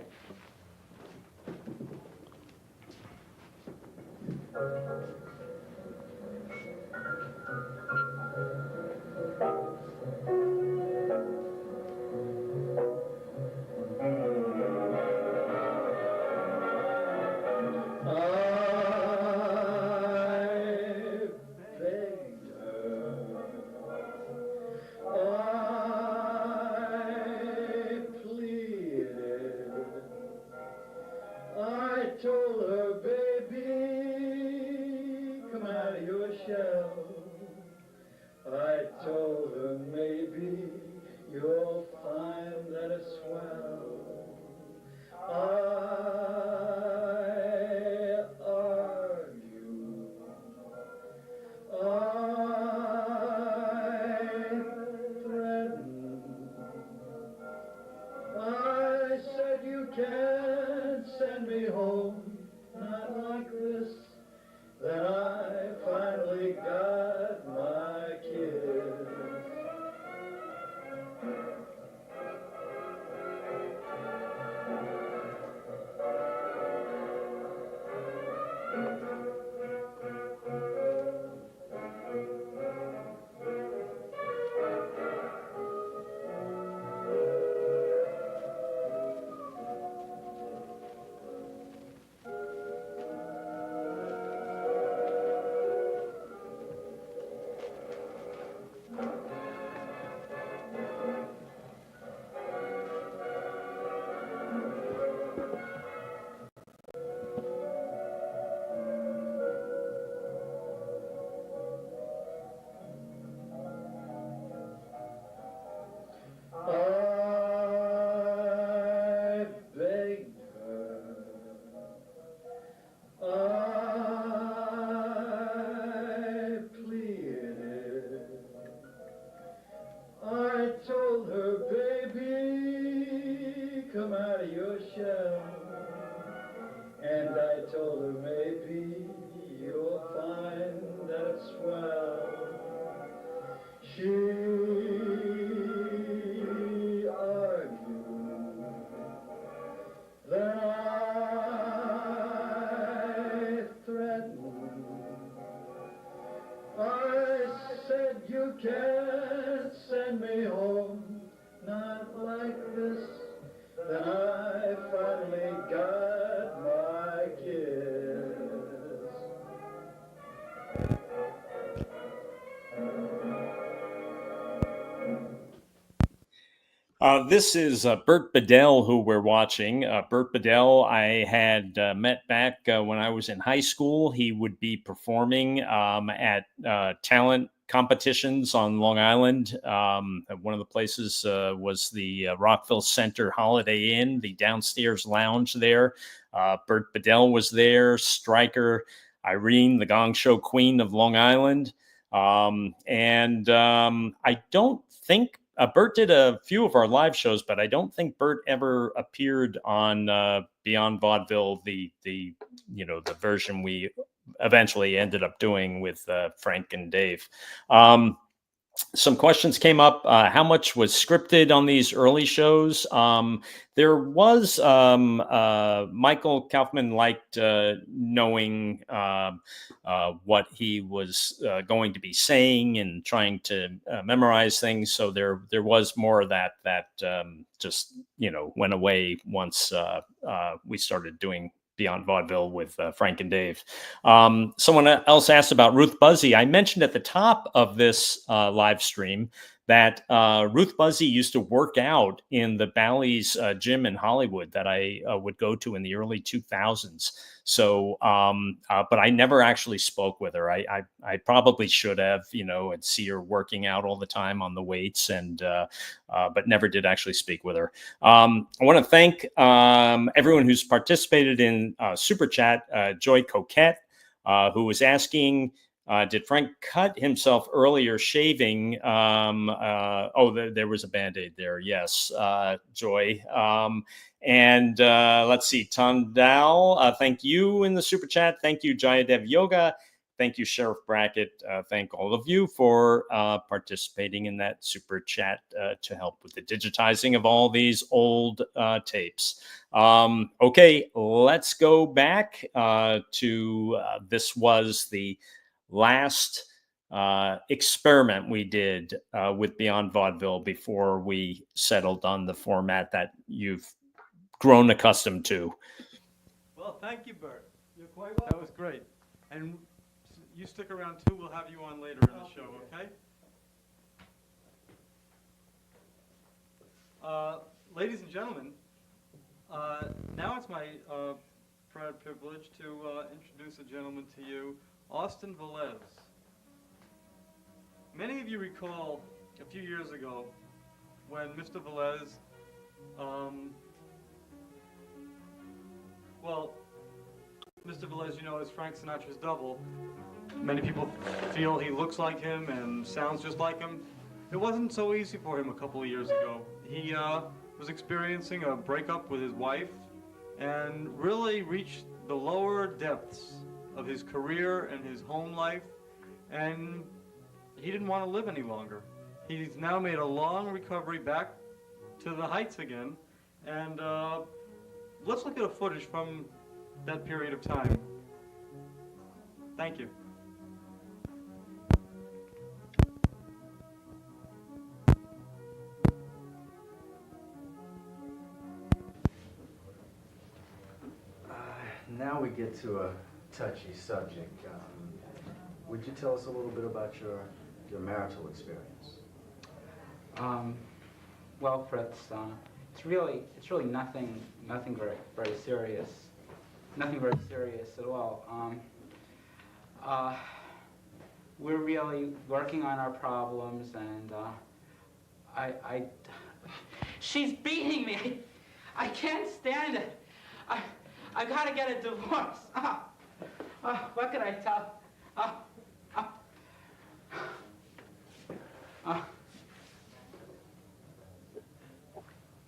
out of your shell. And I told her maybe you'll find that it's swell. She argued that I threatened. I said you can't send me home, not like this. Then I finally got my kiss. This is Bert Bedell, who we're watching. Bert Bedell, I had met back when I was in high school. He would be performing at talent competitions on Long Island. One of the places was the Rockville Center Holiday Inn, the downstairs lounge there. Bert Bedell was there, Stryker, Irene, the Gong Show Queen of Long Island. I don't think Bert did a few of our live shows, but I don't think Bert ever appeared on Beyond Vaudeville, the version we eventually ended up doing with Frank and Dave. Some questions came up. How much was scripted on these early shows? There was Michael Kaufman liked knowing what he was going to be saying and trying to memorize things. So there was more of that just went away once we started doing Beyond Vaudeville with Frank and Dave. Someone else asked about Ruth Buzzy. I mentioned at the top of this live stream that Ruth Buzzy used to work out in the Bally's gym in Hollywood that I would go to in the early 2000s. So, but I never actually spoke with her. I probably should have, and see her working out all the time on the weights, and but never did actually speak with her. I want to thank everyone who's participated in Super Chat. Joy Coquette, who was asking, did Frank cut himself earlier shaving? There was a Band-Aid there. Yes, Joy. And let's see, Tandal, thank you in the Super Chat. Thank you, Jayadev Yoga. Thank you, Sheriff Brackett. Thank all of you for participating in that Super Chat to help with the digitizing of all these old tapes. Okay, let's go back to this was the last experiment we did with Beyond Vaudeville before we settled on the format that you've grown accustomed to. Well, thank you, Bert. You're quite welcome. That was great. And you stick around too. We'll have you on later in the show, okay? Ladies and gentlemen, now it's my proud privilege to introduce a gentleman to you, Austin Velez. Many of you recall a few years ago when Mr. Velez, Mr. Velez, is Frank Sinatra's double. Many people feel he looks like him and sounds just like him. It wasn't so easy for him a couple of years ago. He was experiencing a breakup with his wife and really reached the lower depths of his career and his home life, and he didn't want to live any longer. He's now made a long recovery back to the heights again, and let's look at a footage from that period of time. Thank you. Now we get to a touchy subject. Would you tell us a little bit about your marital experience? Well, Fritz, it's really nothing very serious. Nothing very serious at all. We're really working on our problems, and she's beating me. I can't stand it. I gotta get a divorce. What can I tell?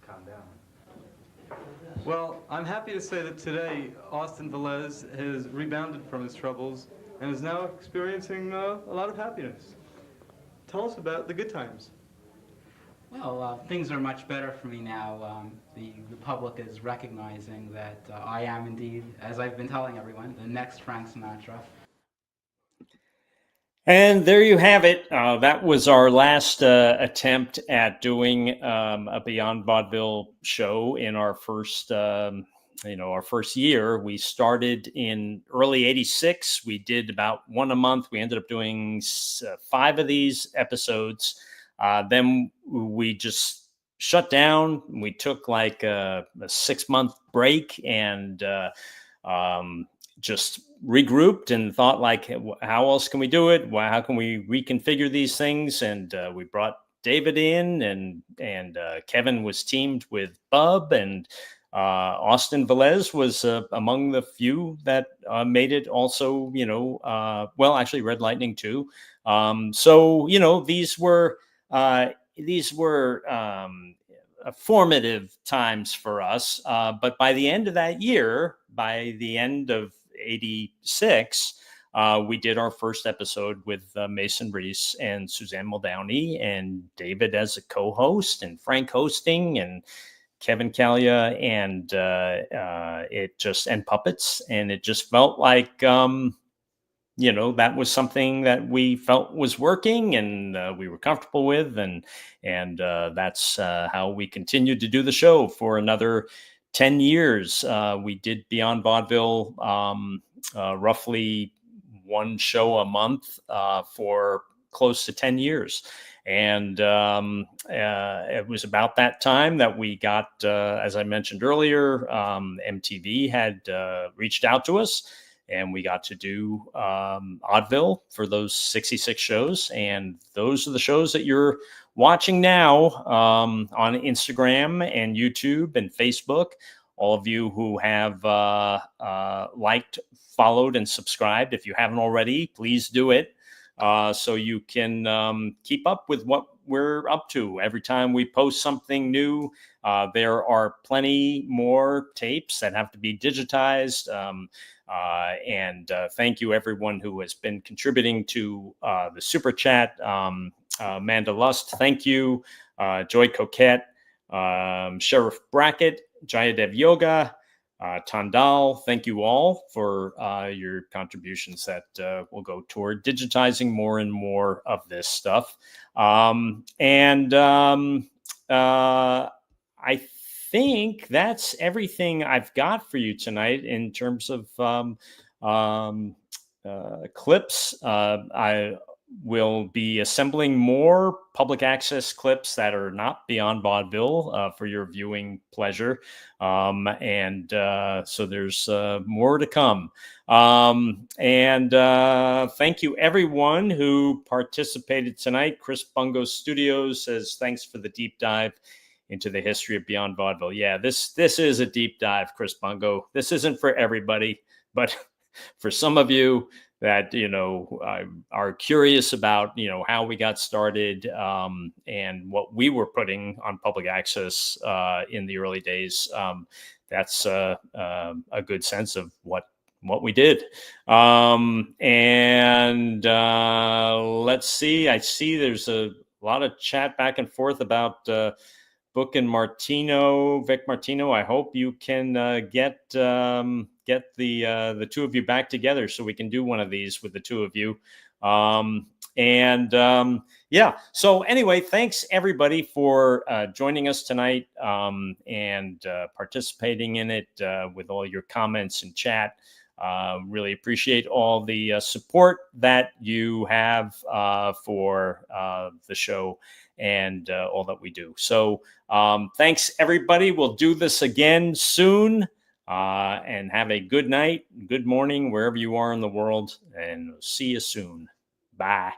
Calm down. Well, I'm happy to say that today Austin Velez has rebounded from his troubles and is now experiencing a lot of happiness. Tell us about the good times. Well, things are much better for me now. The public is recognizing that I am indeed, as I've been telling everyone, the next Frank Sinatra. And there you have it. That was our last attempt at doing a Beyond Vaudeville show in our first, our first year. We started in early '86. We did about one a month. We ended up doing 5 of these episodes. Then we just shut down. We took like a 6-month break and just regrouped and thought, like, how else can we do it? How can we reconfigure these things? And we brought David in, and Kevin was teamed with Bub, and Austin Velez was among the few that made it also, actually Red Lightning too. So, these were formative times for us. But by the end of that year, by the end of '86, we did our first episode with Mason Reese and Suzanne Muldowney, and David as a co-host, and Frank hosting, and Kevin Callia, and and puppets. And it just felt like, that was something that we felt was working, and we were comfortable with, and that's how we continued to do the show for another 10 years. We did Beyond Vaudeville roughly one show a month for close to 10 years. And it was about that time that we got, as I mentioned earlier, MTV had reached out to us, and we got to do Oddville for those 66 shows. And those are the shows that you're watching now on Instagram and YouTube and Facebook. All of you who have liked, followed, and subscribed, if you haven't already, please do it, so you can keep up with what we're up to. Every time we post something new, there are plenty more tapes that have to be digitized. And thank you, everyone who has been contributing to the Super Chat. Amanda Lust, thank you. Joy Coquette, Sheriff Brackett, Jayadev Yoga, Tandal, thank you all for your contributions that will go toward digitizing more and more of this stuff. I think that's everything I've got for you tonight in terms of clips. I will be assembling more public access clips that are not Beyond Vaudeville for your viewing pleasure. So there's more to come. Thank you, everyone who participated tonight. Chris Bungo Studios says, thanks for the deep dive into the history of Beyond Vaudeville. Yeah, this is a deep dive, Chris Bungo. This isn't for everybody, but for some of you that, are curious about, how we got started and what we were putting on public access in the early days. That's a good sense of what we did. Let's see. I see there's a lot of chat back and forth about Book and Martino, Vic Martino. I hope you can get the two of you back together so we can do one of these with the two of you. So anyway, thanks everybody for joining us tonight and participating in it with all your comments and chat. Really appreciate all the support that you have for the show and all that we do. So thanks everybody. We'll do this again soon. And have a good night, good morning, wherever you are in the world, and see you soon. Bye.